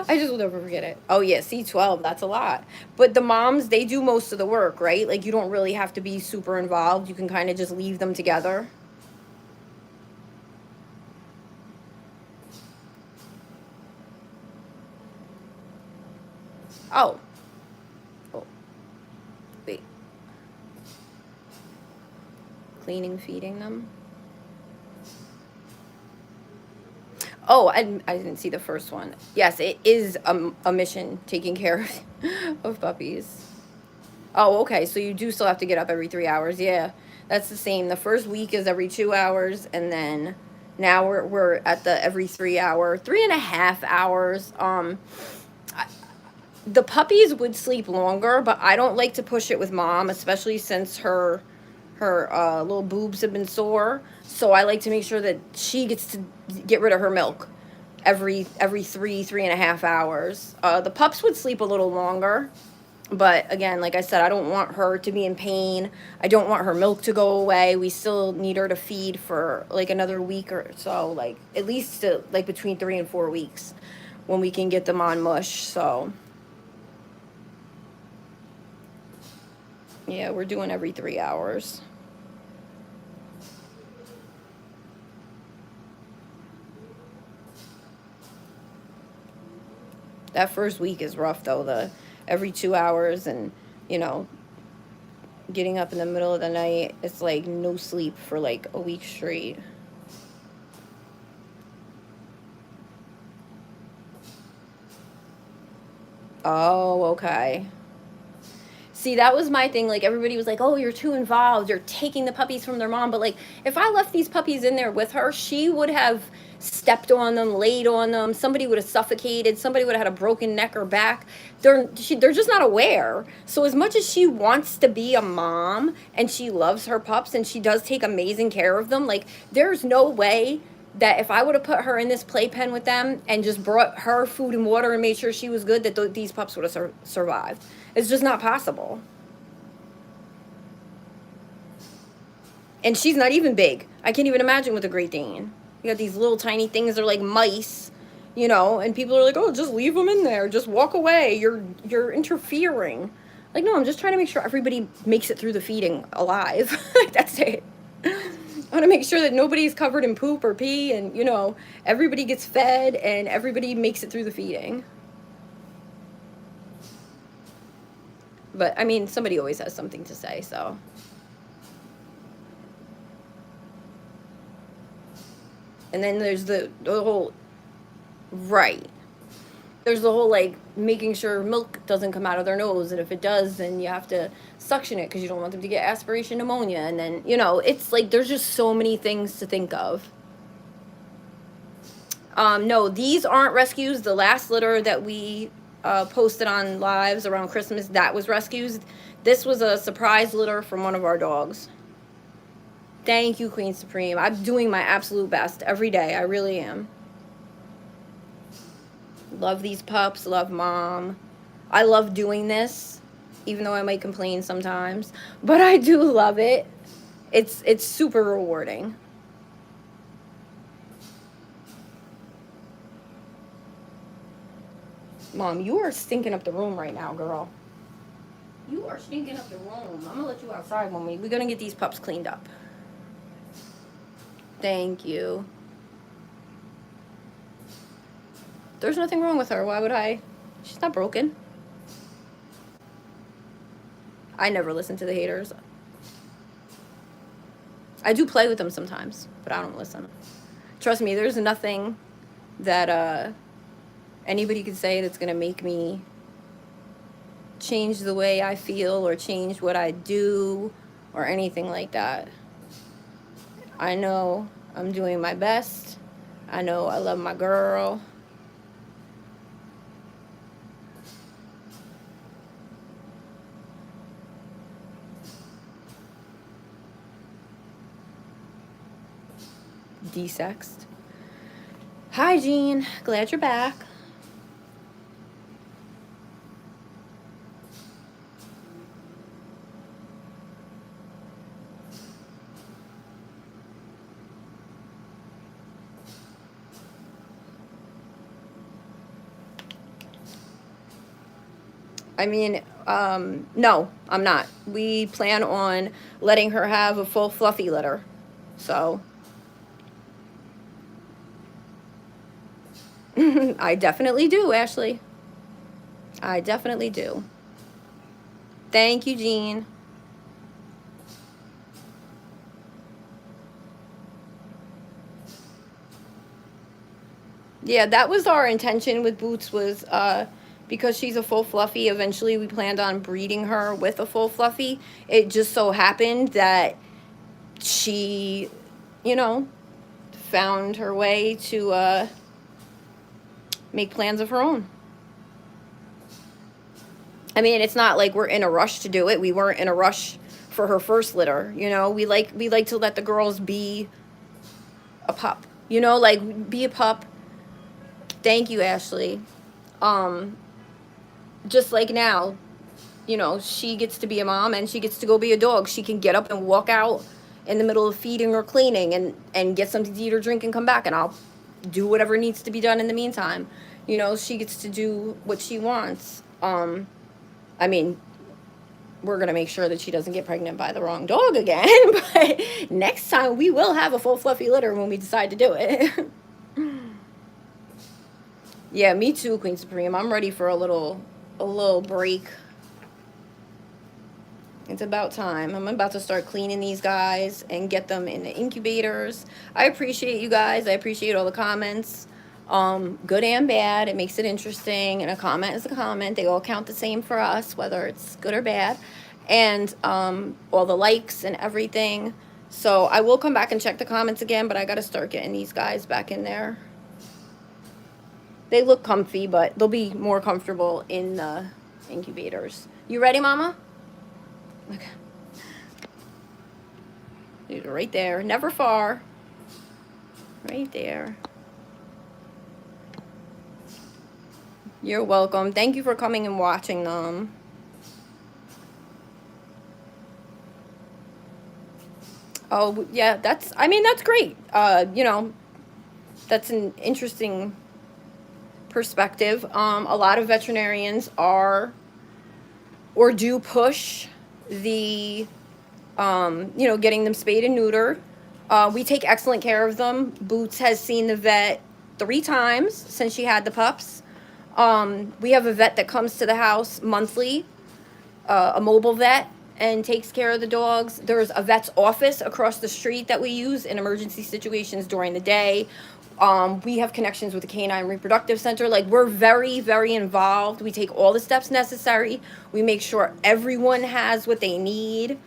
[SPEAKER 2] I just will never forget it. Oh yeah, C12, that's a lot. But the moms, they do most of the work, right? Like, you don't really have to be super involved. You can kind of just leave them together. Oh. Oh. Wait. Cleaning, feeding them. Oh, I didn't see the first one. Yes, it is a mission taking care of puppies. Oh, okay. So you do still have to get up every 3 hours. Yeah, that's the same. The first week is every 2 hours, and then now we're at the every 3 hour, 3.5 hours. The puppies would sleep longer, but I don't like to push it with mom, especially since her little boobs have been sore. So I like to make sure that she gets to get rid of her milk every 3.5 hours. The pups would sleep a little longer, but again, like I said, I don't want her to be in pain. I don't want her milk to go away. We still need her to feed for like another week or so, like at least like between 3 and 4 weeks when we can get them on mush. So yeah, we're doing every 3 hours. That first week is rough, though. The every 2 hours and, you know, getting up in the middle of the night. It's like no sleep for like a week straight. Oh, okay. See, that was my thing. Like, everybody was like, oh, you're too involved. You're taking the puppies from their mom. But, like, if I left these puppies in there with her, she would have stepped on them, laid on them. Somebody would have suffocated. Somebody would have had a broken neck or back. They're just not aware. So as much as she wants to be a mom and she loves her pups and she does take amazing care of them, like, there's no way that if I would have put her in this playpen with them and just brought her food and water and made sure she was good, that these pups would have survived. It's just not possible. And she's not even big. I can't even imagine with a Great Dane. You got these little tiny things. They're like mice, you know, and people are like, oh, just leave them in there. Just walk away. You're interfering. Like, no, I'm just trying to make sure everybody makes it through the feeding alive. That's it. I want to make sure that nobody's covered in poop or pee and, you know, everybody gets fed and everybody makes it through the feeding. But, I mean, somebody always has something to say, so. And then there's the whole, right. There's the whole, like, making sure milk doesn't come out of their nose. And if it does, then you have to suction it because you don't want them to get aspiration pneumonia. And then, you know, it's like there's just so many things to think of. No, these aren't rescues. The last litter that we posted on lives around Christmas, that was rescues. This was a surprise litter from one of our dogs. Thank you, Queen Supreme. I'm doing my absolute best every day. I really am. Love these pups. Love Mom. I love doing this, even though I might complain sometimes. But I do love it. It's super rewarding. Mom, you are stinking up the room right now, girl. You are stinking up the room. I'm going to let you outside when we're going to get these pups cleaned up. Thank you. There's nothing wrong with her. Why would I? She's not broken. I never listen to the haters. I do play with them sometimes, but I don't listen. Trust me, there's nothing that anybody could say that's going to make me change the way I feel or change what I do or anything like that. I know I'm doing my best. I know I love my girl. Desexed. Hi, Jean. Glad you're back. I mean, no, I'm not. We plan on letting her have a full fluffy litter. So I definitely do, Ashley. I definitely do. Thank you, Jean. Yeah, that was our intention with Boots, was because she's a full fluffy. Eventually we planned on breeding her with a full fluffy. It just so happened that she, you know, found her way to make plans of her own. I mean, it's not like we're in a rush to do it. We weren't in a rush for her first litter, you know. We like to let the girls be a pup, you know, like be a pup. Thank you, Ashley. Just like now, you know, she gets to be a mom and she gets to go be a dog. She can get up and walk out in the middle of feeding or cleaning and get something to eat or drink and come back, and I'll do whatever needs to be done in the meantime. You know, she gets to do what she wants. I mean, we're going to make sure that she doesn't get pregnant by the wrong dog again, but next time we will have a full fluffy litter when we decide to do it. Yeah, me too, Queen Supreme. I'm ready for a little break. It's about time. I'm about to start cleaning these guys and get them in the incubators. I appreciate you guys. I appreciate all the comments. Good and bad. It makes it interesting. And a comment is a comment. They all count the same for us, whether it's good or bad. And all the likes and everything. So I will come back and check the comments again, but I got to start getting these guys back in there. They look comfy, but they'll be more comfortable in the incubators. You ready, Mama? Okay. Right there. Never far. Right there. You're welcome. Thank you for coming and watching them. Oh, yeah, that's great. You know, that's an interesting perspective. A lot of veterinarians are or do push the you know, getting them spayed and neutered. We take excellent care of them. Boots has seen the vet 3 times since she had the pups. We have a vet that comes to the house monthly, a mobile vet, and takes care of the dogs. There's a vet's office across the street that we use in emergency situations during the day. We have connections with the Canine Reproductive Center. Like, we're very, very involved. We take all the steps necessary. We make sure everyone has what they need,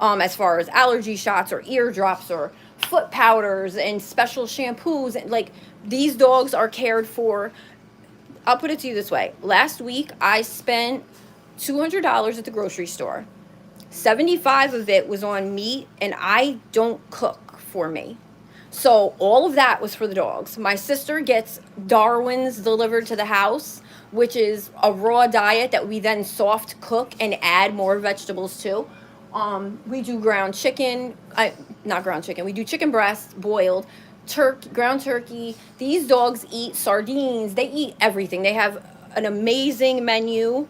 [SPEAKER 2] as far as allergy shots or ear drops or foot powders and special shampoos. And like, these dogs are cared for. I'll put it to you this way. Last week, I spent $200 at the grocery store. 75 of it was on meat, and I don't cook for me. So all of that was for the dogs. My sister gets Darwin's delivered to the house, which is a raw diet that we then soft cook and add more vegetables to. We do ground chicken, not ground chicken, we do chicken breast, boiled, ground turkey. These dogs eat sardines, they eat everything. They have an amazing menu.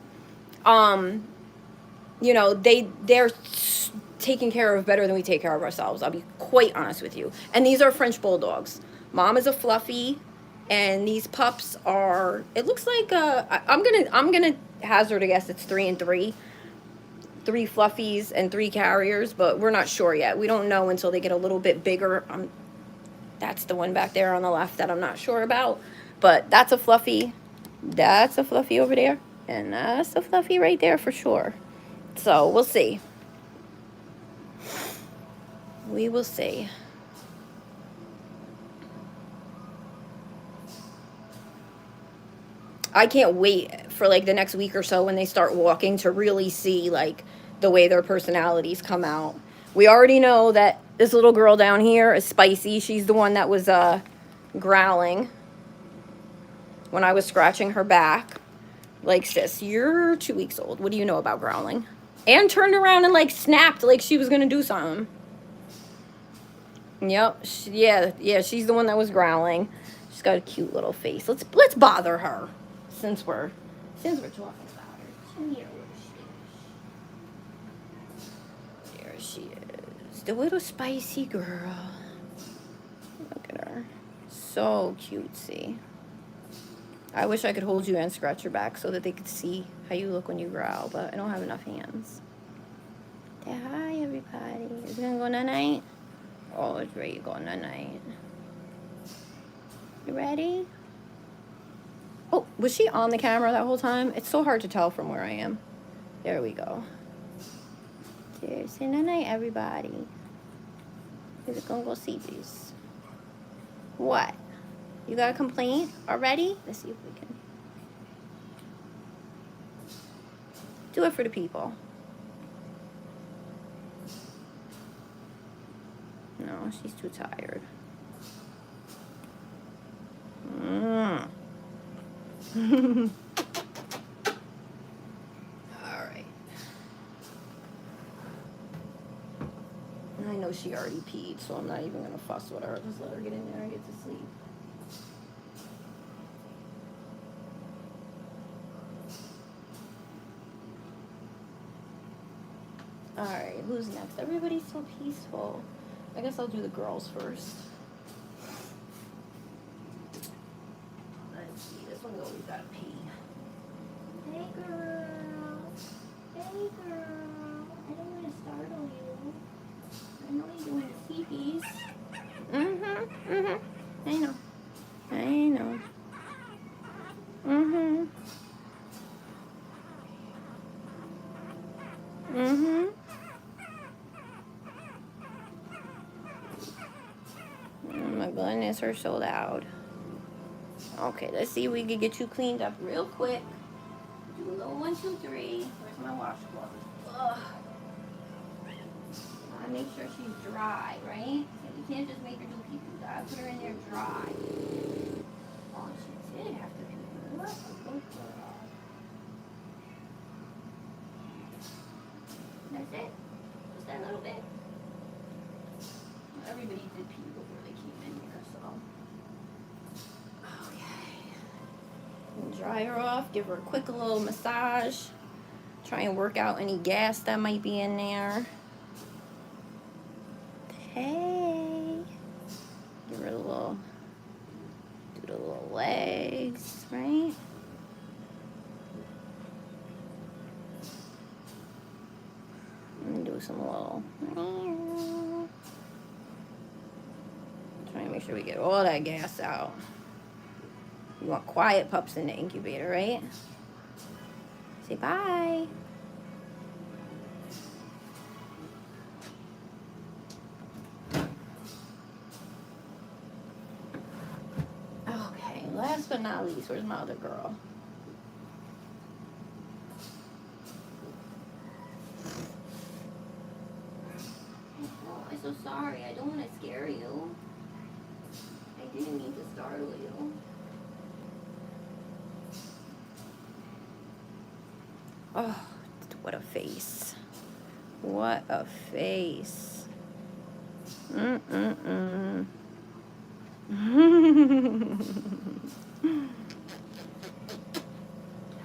[SPEAKER 2] You know, they're taken care of better than we take care of ourselves. I'll be quite honest with you. And these are French Bulldogs. Mom is a Fluffy, and these pups are, it looks like, I'm gonna hazard a guess it's 3 and 3. 3 Fluffies and 3 carriers, but we're not sure yet. We don't know until they get a little bit bigger. That's the one back there on the left that I'm not sure about. But that's a Fluffy. That's a Fluffy over there. And that's a Fluffy right there for sure. So we'll see. We will see. I can't wait for like the next week or so when they start walking to really see like the way their personalities come out. We already know that this little girl down here is Spicy. She's the one that was growling when I was scratching her back. Like, sis, you're 2 weeks old. What do you know about growling? And turned around and like snapped like she was gonna do something. Yep. Yeah, she's the one that was growling. She's got a cute little face. Let's bother her since we're talking about her. Come here, there she is. The little Spicy girl. Look at her. So cutesy. I wish I could hold you and scratch your back so that they could see how you look when you growl, but I don't have enough hands. Say hi, everybody. Is it gonna go night-night? Oh, it's ready to go night-night. You ready? Oh, was she on the camera that whole time? It's so hard to tell from where I am. There we go. There, say night-night, everybody. Is it gonna go see this? What? You got a complaint already? Let's see if we can do it for the people. No, she's too tired. All right. I know she already peed, so I'm not even gonna fuss with her. Just let her get in there and get to sleep. Alright, who's next? Everybody's so peaceful. I guess I'll do the girls first. Let's see, this one's always gotta pee.
[SPEAKER 1] Hey girl. Hey girl. I don't want to startle you. I know you're doing the peepees.
[SPEAKER 2] I know. I know. Oh my goodness, they're so loud. Okay, let's see if we can get you cleaned up real quick. Do a little 1, 2, 3. Where's my washcloth? Ugh. I make sure she's dry, right? You can't just make her do pee poo. I put her in there dry. Oh, she did have to pee poo. What a good girl. That's it? Just that little bit? Everybody did pee before they came in here, so. Okay. Dry her off, give her a quick little massage. Try and work out any gas that might be in there. Hey. Give her a little, do the little legs, right? And do some little. Try and make sure we get all that gas out. You want quiet pups in the incubator, right? Say bye. Okay, last but not least, where's my other girl? Oh, I'm so sorry. I don't want to scare you. I didn't mean to startle you. Oh, what a face. What a face. That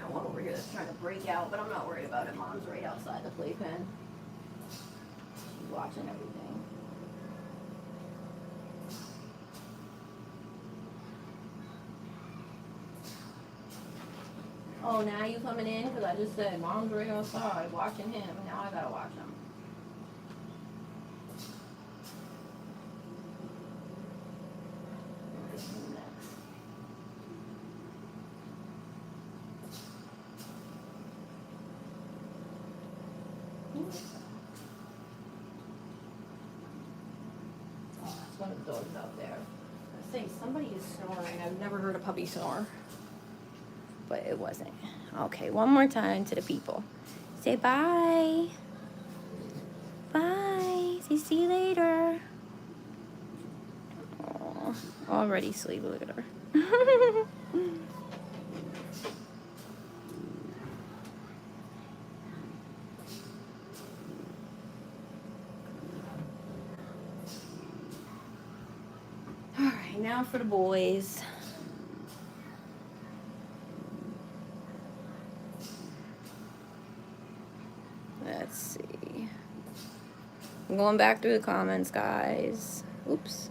[SPEAKER 2] one over here that's trying to break out, but I'm not worried about it. Mom's right outside the playpen. She's watching everything. Oh, now you coming in? Because I just said Mom's right outside watching him. Now I gotta watch him. Oh, that's one of the dogs out there. I say somebody is snoring. I've never heard a puppy snore. But it wasn't. Okay, one more time to the people. Say bye. Bye. Say see you later. Oh, already asleep. Look at her. All right, now for the boys. Let's see. I'm going back through the comments, guys. Oops.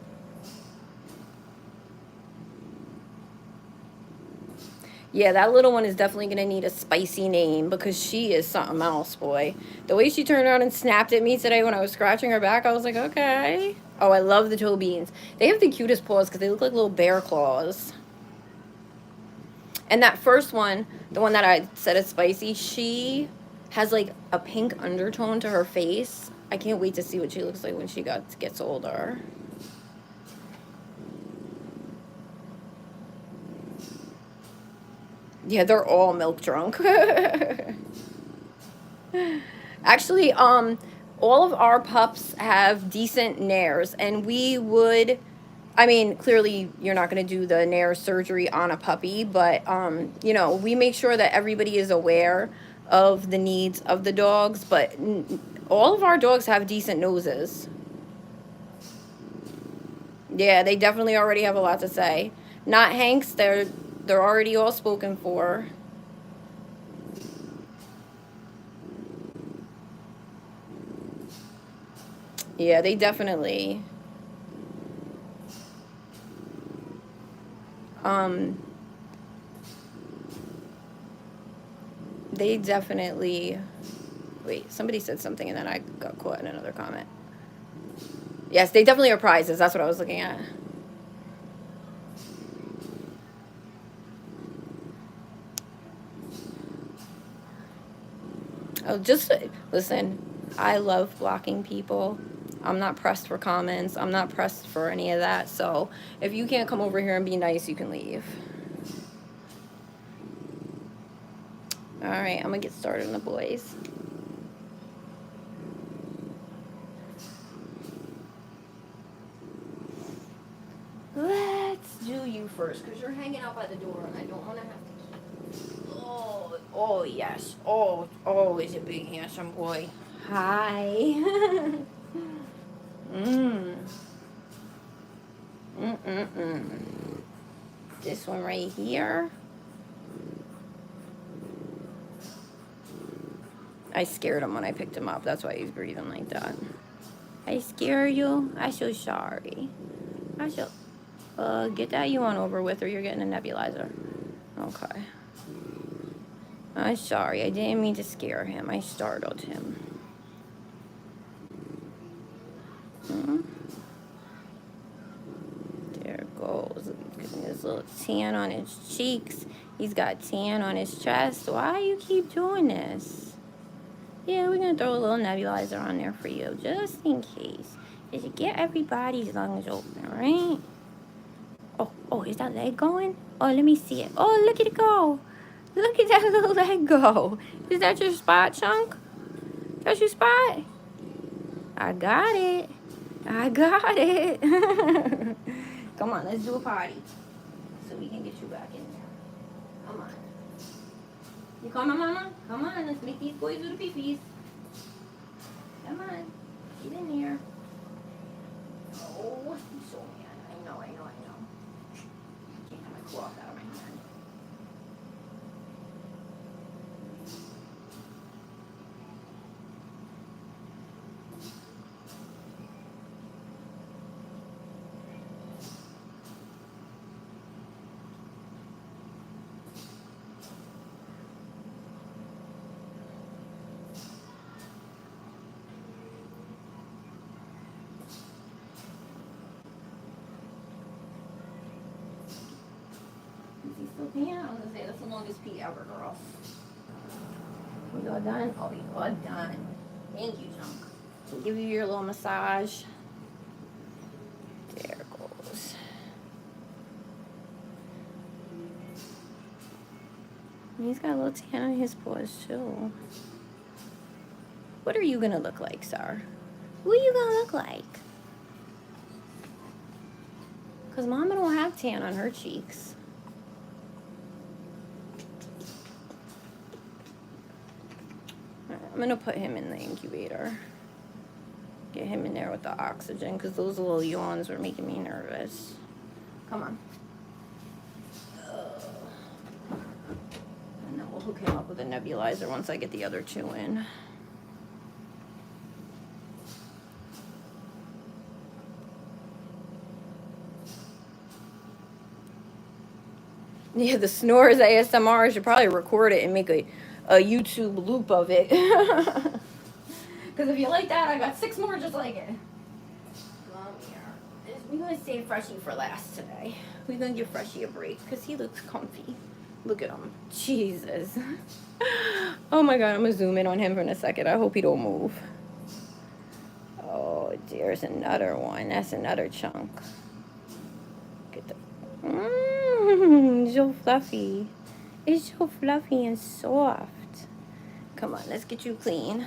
[SPEAKER 2] Yeah, that little one is definitely going to need a spicy name because she is something else, boy. The way she turned around and snapped at me today when I was scratching her back, I was like, okay. Oh, I love the toe beans. They have the cutest paws because they look like little bear claws. And that first one, the one that I said is spicy, she has like a pink undertone to her face. I can't wait to see what she looks like when she gets older. Yeah, they're all milk drunk. Actually, all of our pups have decent nares, and we would, I mean, clearly you're not going to do the nair surgery on a puppy, but, you know, we make sure that everybody is aware of the needs of the dogs, but all of our dogs have decent noses. Yeah, they definitely already have a lot to say. Not Hank's, they're already all spoken for. Yeah, they definitely They definitely... Wait, somebody said something and then I got caught in another comment. Yes, they definitely are prizes. That's what I was looking at. Oh, just listen. I love blocking people. I'm not pressed for comments. I'm not pressed for any of that. So if you can't come over here and be nice, you can leave. All right, I'm gonna get started on the boys. Let's do you first, because you're hanging out by the door and I don't want to have to keep... Oh, yes. Oh, is a big handsome boy. Hi. This one right here. I scared him when I picked him up. That's why he's breathing like that. I scare you? I'm so sorry. Get that you on over with or you're getting a nebulizer. Okay. I'm sorry. I didn't mean to scare him. I startled him. There goes. Getting his little tan on his cheeks. He's got tan on his chest. Why you keep doing this? Yeah, we're going to throw a little nebulizer on there for you, just in case. Did you get everybody's lungs open, right? Oh, is that leg going? Oh, let me see it. Oh, look at it go. Look at that little leg go. Is that your spot, Chunk? That's your spot? I got it. I got it. Come on, let's do a party. So we can get you back in there. Come on. You coming, Mama? Come on, let's make these boys do the pee-pees. Come on. Get in here. Oh, he's so mad. I know. Can't have my cloth out of my hand. Is he still peeing? I was gonna say that's the longest pee ever, girl. We all done? Oh, we all done. Thank you, Chunk. We'll give you your little massage. There it goes. He's got a little tan on his paws too. What are you gonna look like, sir? What are you gonna look like? Because Mama don't have tan on her cheeks. I'm gonna put him in the incubator. Get him in there with the oxygen because those little yawns were making me nervous. Come on. And then we'll hook him up with a nebulizer once I get the other two in. Yeah, the snores ASMR, I should probably record it and make a YouTube loop of it. Because if you like that, I got 6 more just like it. Come here. We're going to save Frenchie for last today. We're going to give Frenchie a break because he looks comfy. Look at him. Jesus. Oh my God, I'm going to zoom in on him for a second. I hope he don't move. Oh, there's another one. That's another chunk. Get the... It's so fluffy. It's so fluffy and soft. Come on, let's get you clean.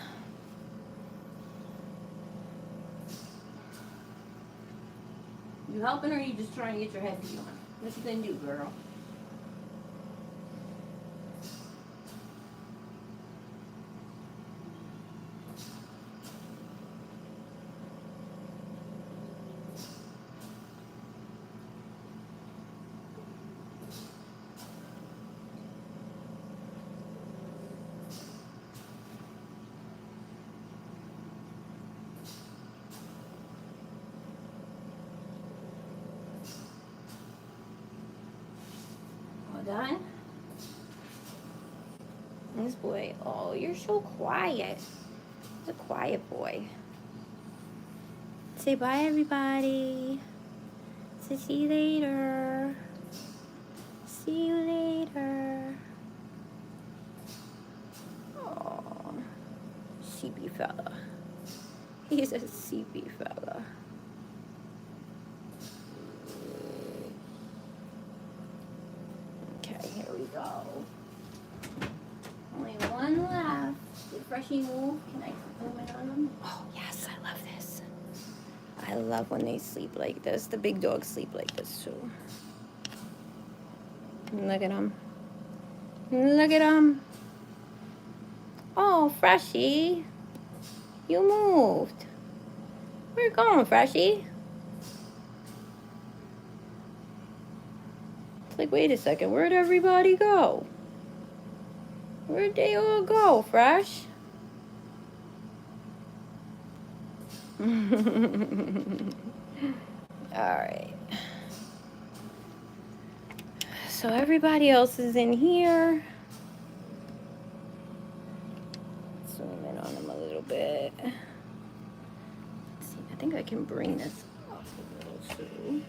[SPEAKER 2] You helping or are you just trying to get your head peed on? What you gonna do, girl? All done? This boy, oh, you're so quiet. He's a quiet boy. Say bye, everybody. Say see you later. See you later. Oh, sheepy fella. He's a sheepy fella. Okay, here we go. Only one left. Did Frenchie move? Can I zoom in on him? Oh, yes, I love this. I love when they sleep like this. The big dogs sleep like this, too. Look at him. Look at him. Oh, Frenchie. You moved. Where you going, Frenchie? It's like, wait a second. Where'd everybody go? Where'd they all go, Fresh? Alright. So everybody else is in here. Zoom in on them a little bit. Let's see, I think I can bring this up a little too.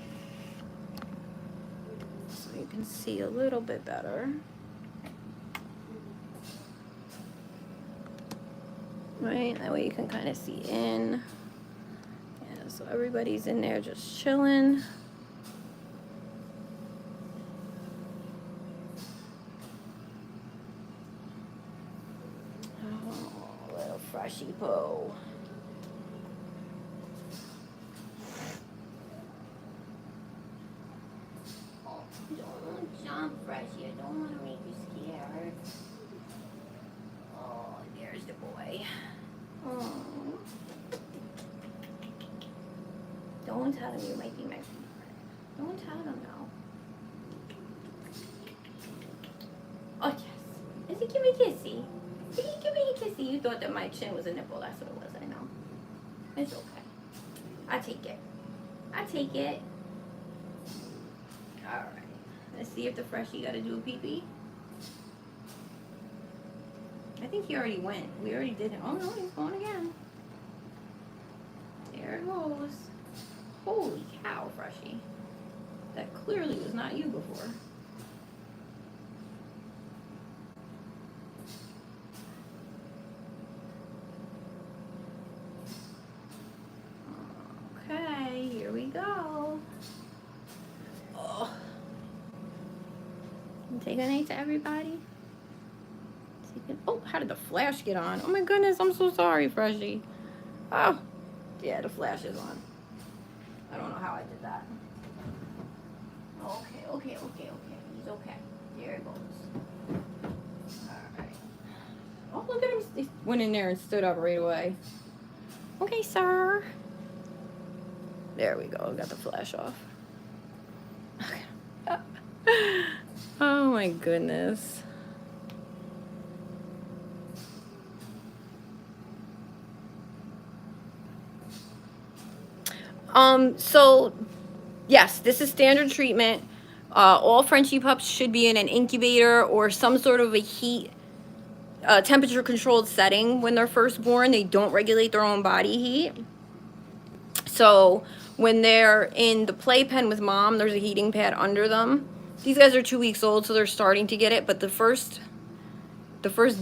[SPEAKER 2] So you can see a little bit better. Right, that way you can kind of see in. Yeah, so everybody's in there just chilling. Oh, little Freshy Poe. Oh, don't jump, Freshy. I don't want to make you scared. Oh, there's the boy. Oh. Don't tell him you might be my favorite. Don't tell him now. Oh, yes. Is he giving me a kissy? Did he give me a kissy? You thought that my chin was a nipple. That's what it was. I know. It's okay. I take it. I take it. All right. Let's see if the Freshie got to do a pee-pee. I think he already went. We already did it. Oh, no, he's going again. There it goes. Holy cow, Freshie. That clearly was not you before. Okay, here we go. Oh. Say good night to everybody. Oh, how did the flash get on? Oh my goodness, I'm so sorry, Freshie. Oh, yeah, the flash is on. I don't know how I did that. Okay. He's okay. There it goes. Alright. Oh, look at him. He went in there and stood up right away. Okay, sir. There we go. Got the flash off. Okay. Oh my goodness. So yes, this is standard treatment. All Frenchie pups should be in an incubator or some sort of a heat, temperature controlled setting when they're first born. They don't regulate their own body heat. So when they're in the playpen with mom, there's a heating pad under them. These guys are 2 weeks old, so they're starting to get it, but the first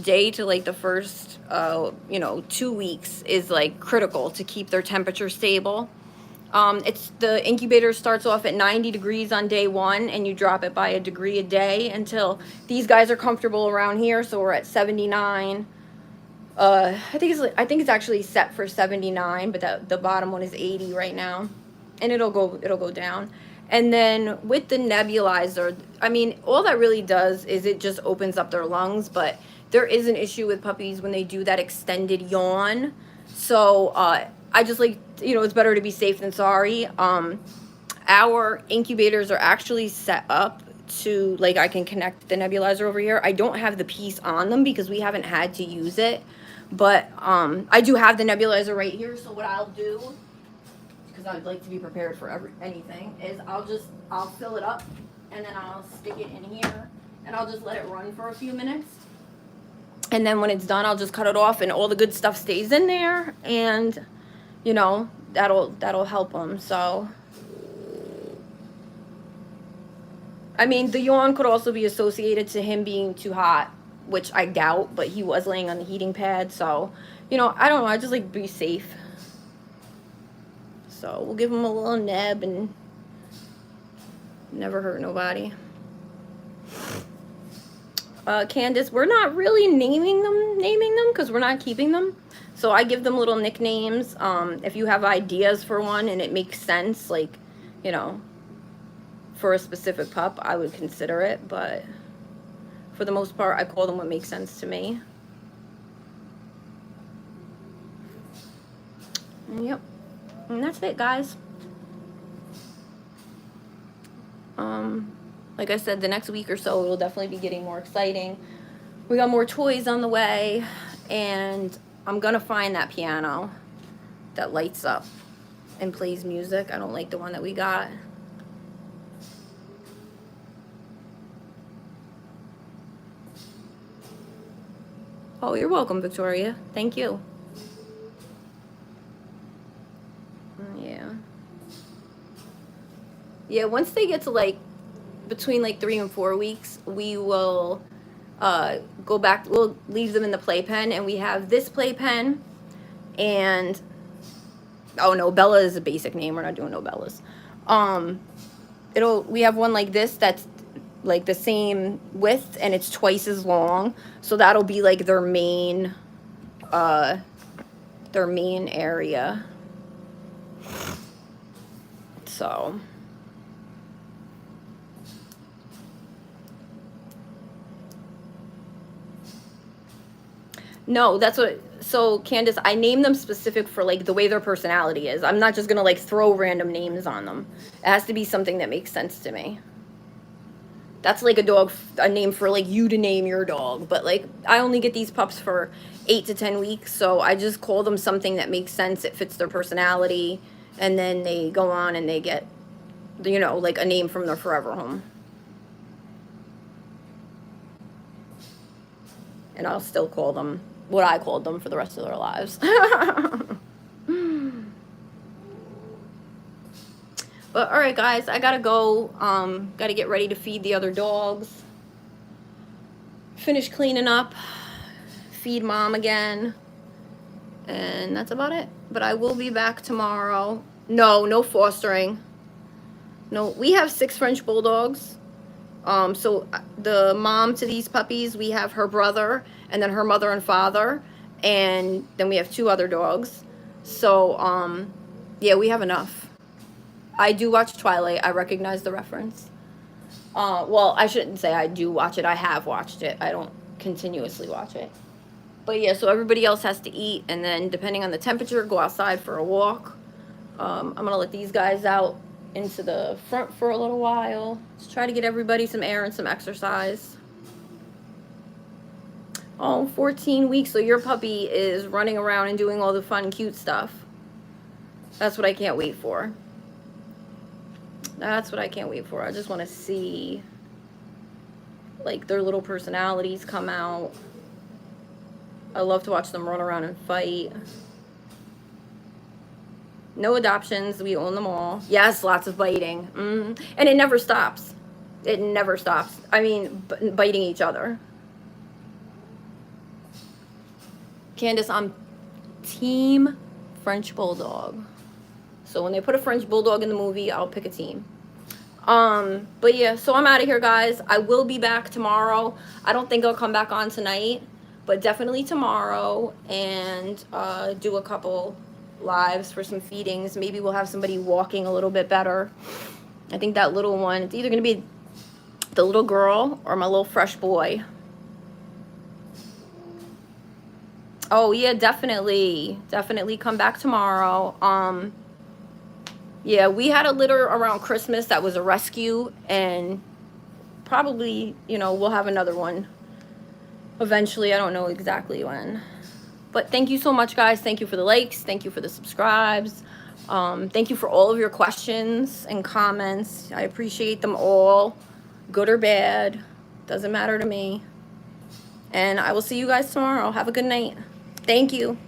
[SPEAKER 2] day to like the first 2 weeks is like critical to keep their temperature stable. It's the incubator starts off at 90 degrees on day 1, and you drop it by a degree a day until these guys are comfortable around here. So we're at 79. I think it's actually set for 79, but the bottom one is 80 right now, and it'll go down. And then with the nebulizer, I mean, all that really does is it just opens up their lungs, but there is an issue with puppies when they do that extended yawn. So I just like, it's better to be safe than sorry. Our incubators are actually set up to, like, I can connect the nebulizer over here. I don't have the piece on them because we haven't had to use it. But I do have the nebulizer right here. So what I'll do, because I'd like to be prepared for anything, is I'll fill it up and then I'll stick it in here and I'll just let it run for a few minutes. And then when it's done, I'll just cut it off and all the good stuff stays in there, and you know, that'll help them. So I mean, the yawn could also be associated to him being too hot, which I doubt, but he was laying on the heating pad, so you know, I don't know, I just like be safe. So we'll give him a little neb and never hurt nobody. Candace, we're not really naming them because we're not keeping them. So I give them little nicknames. If you have ideas for one and it makes sense, like, you know, for a specific pup, I would consider it. But for the most part, I call them what makes sense to me. Yep. And that's it, guys. Like I said, the next week or so, it'll definitely be getting more exciting. We got more toys on the way, and I'm gonna find that piano that lights up and plays music. I don't like the one that we got. Oh, you're welcome, Victoria. Thank you. Yeah, once they get to like between like 3 and 4 weeks, we will go back. We'll leave them in the playpen, and we have this playpen, and oh no, Bella is a basic name. We're not doing no Bellas. We have one like this that's like the same width, and it's twice as long, so that'll be like their main area. So no, that's what, so Candace, I name them specific for like the way their personality is. I'm not just gonna like throw random names on them. It has to be something that makes sense to me. That's like a name for like you to name your dog. But like, I only get these pups for 8 to 10 weeks, so I just call them something that makes sense. It fits their personality, and then they go on and they get, you know, like a name from their forever home. And I'll still call them what I called them for the rest of their lives. But all right, guys, I gotta go. Gotta get ready to feed the other dogs. Finish cleaning up. Feed Mom again. And that's about it. But I will be back tomorrow. No fostering. No, we have 6 French Bulldogs. So the mom to these puppies, we have her brother, and then her mother and father, and then we have 2 other dogs. So, yeah, we have enough. I do watch Twilight. I recognize the reference. Well, I shouldn't say I do watch it. I have watched it. I don't continuously watch it. But yeah, so everybody else has to eat, and then depending on the temperature, go outside for a walk. I'm going to let these guys out into the front for a little while. Just try to get everybody some air and some exercise. Oh, 14 weeks, so your puppy is running around and doing all the fun, cute stuff. That's what I can't wait for. That's what I can't wait for. I just want to see, like, their little personalities come out. I love to watch them run around and fight. No adoptions. We own them all. Yes, lots of biting. And it never stops. It never stops. I mean, biting each other. Candace, I'm team French Bulldog. So when they put a French Bulldog in the movie, I'll pick a team. But yeah, so I'm out of here, guys. I will be back tomorrow. I don't think I'll come back on tonight, but definitely tomorrow, and do a couple lives for some feedings. Maybe we'll have somebody walking a little bit better. I think that little one, it's either going to be the little girl or my little fresh boy. Oh yeah, definitely come back tomorrow. Yeah, we had a litter around Christmas that was a rescue, and probably, you know, we'll have another one eventually. I don't know exactly when. But thank you so much, guys. Thank you for the likes. Thank you for the subscribes. Thank you for all of your questions and comments. I appreciate them all, good or bad. Doesn't matter to me. And I will see you guys tomorrow. Have a good night. Thank you.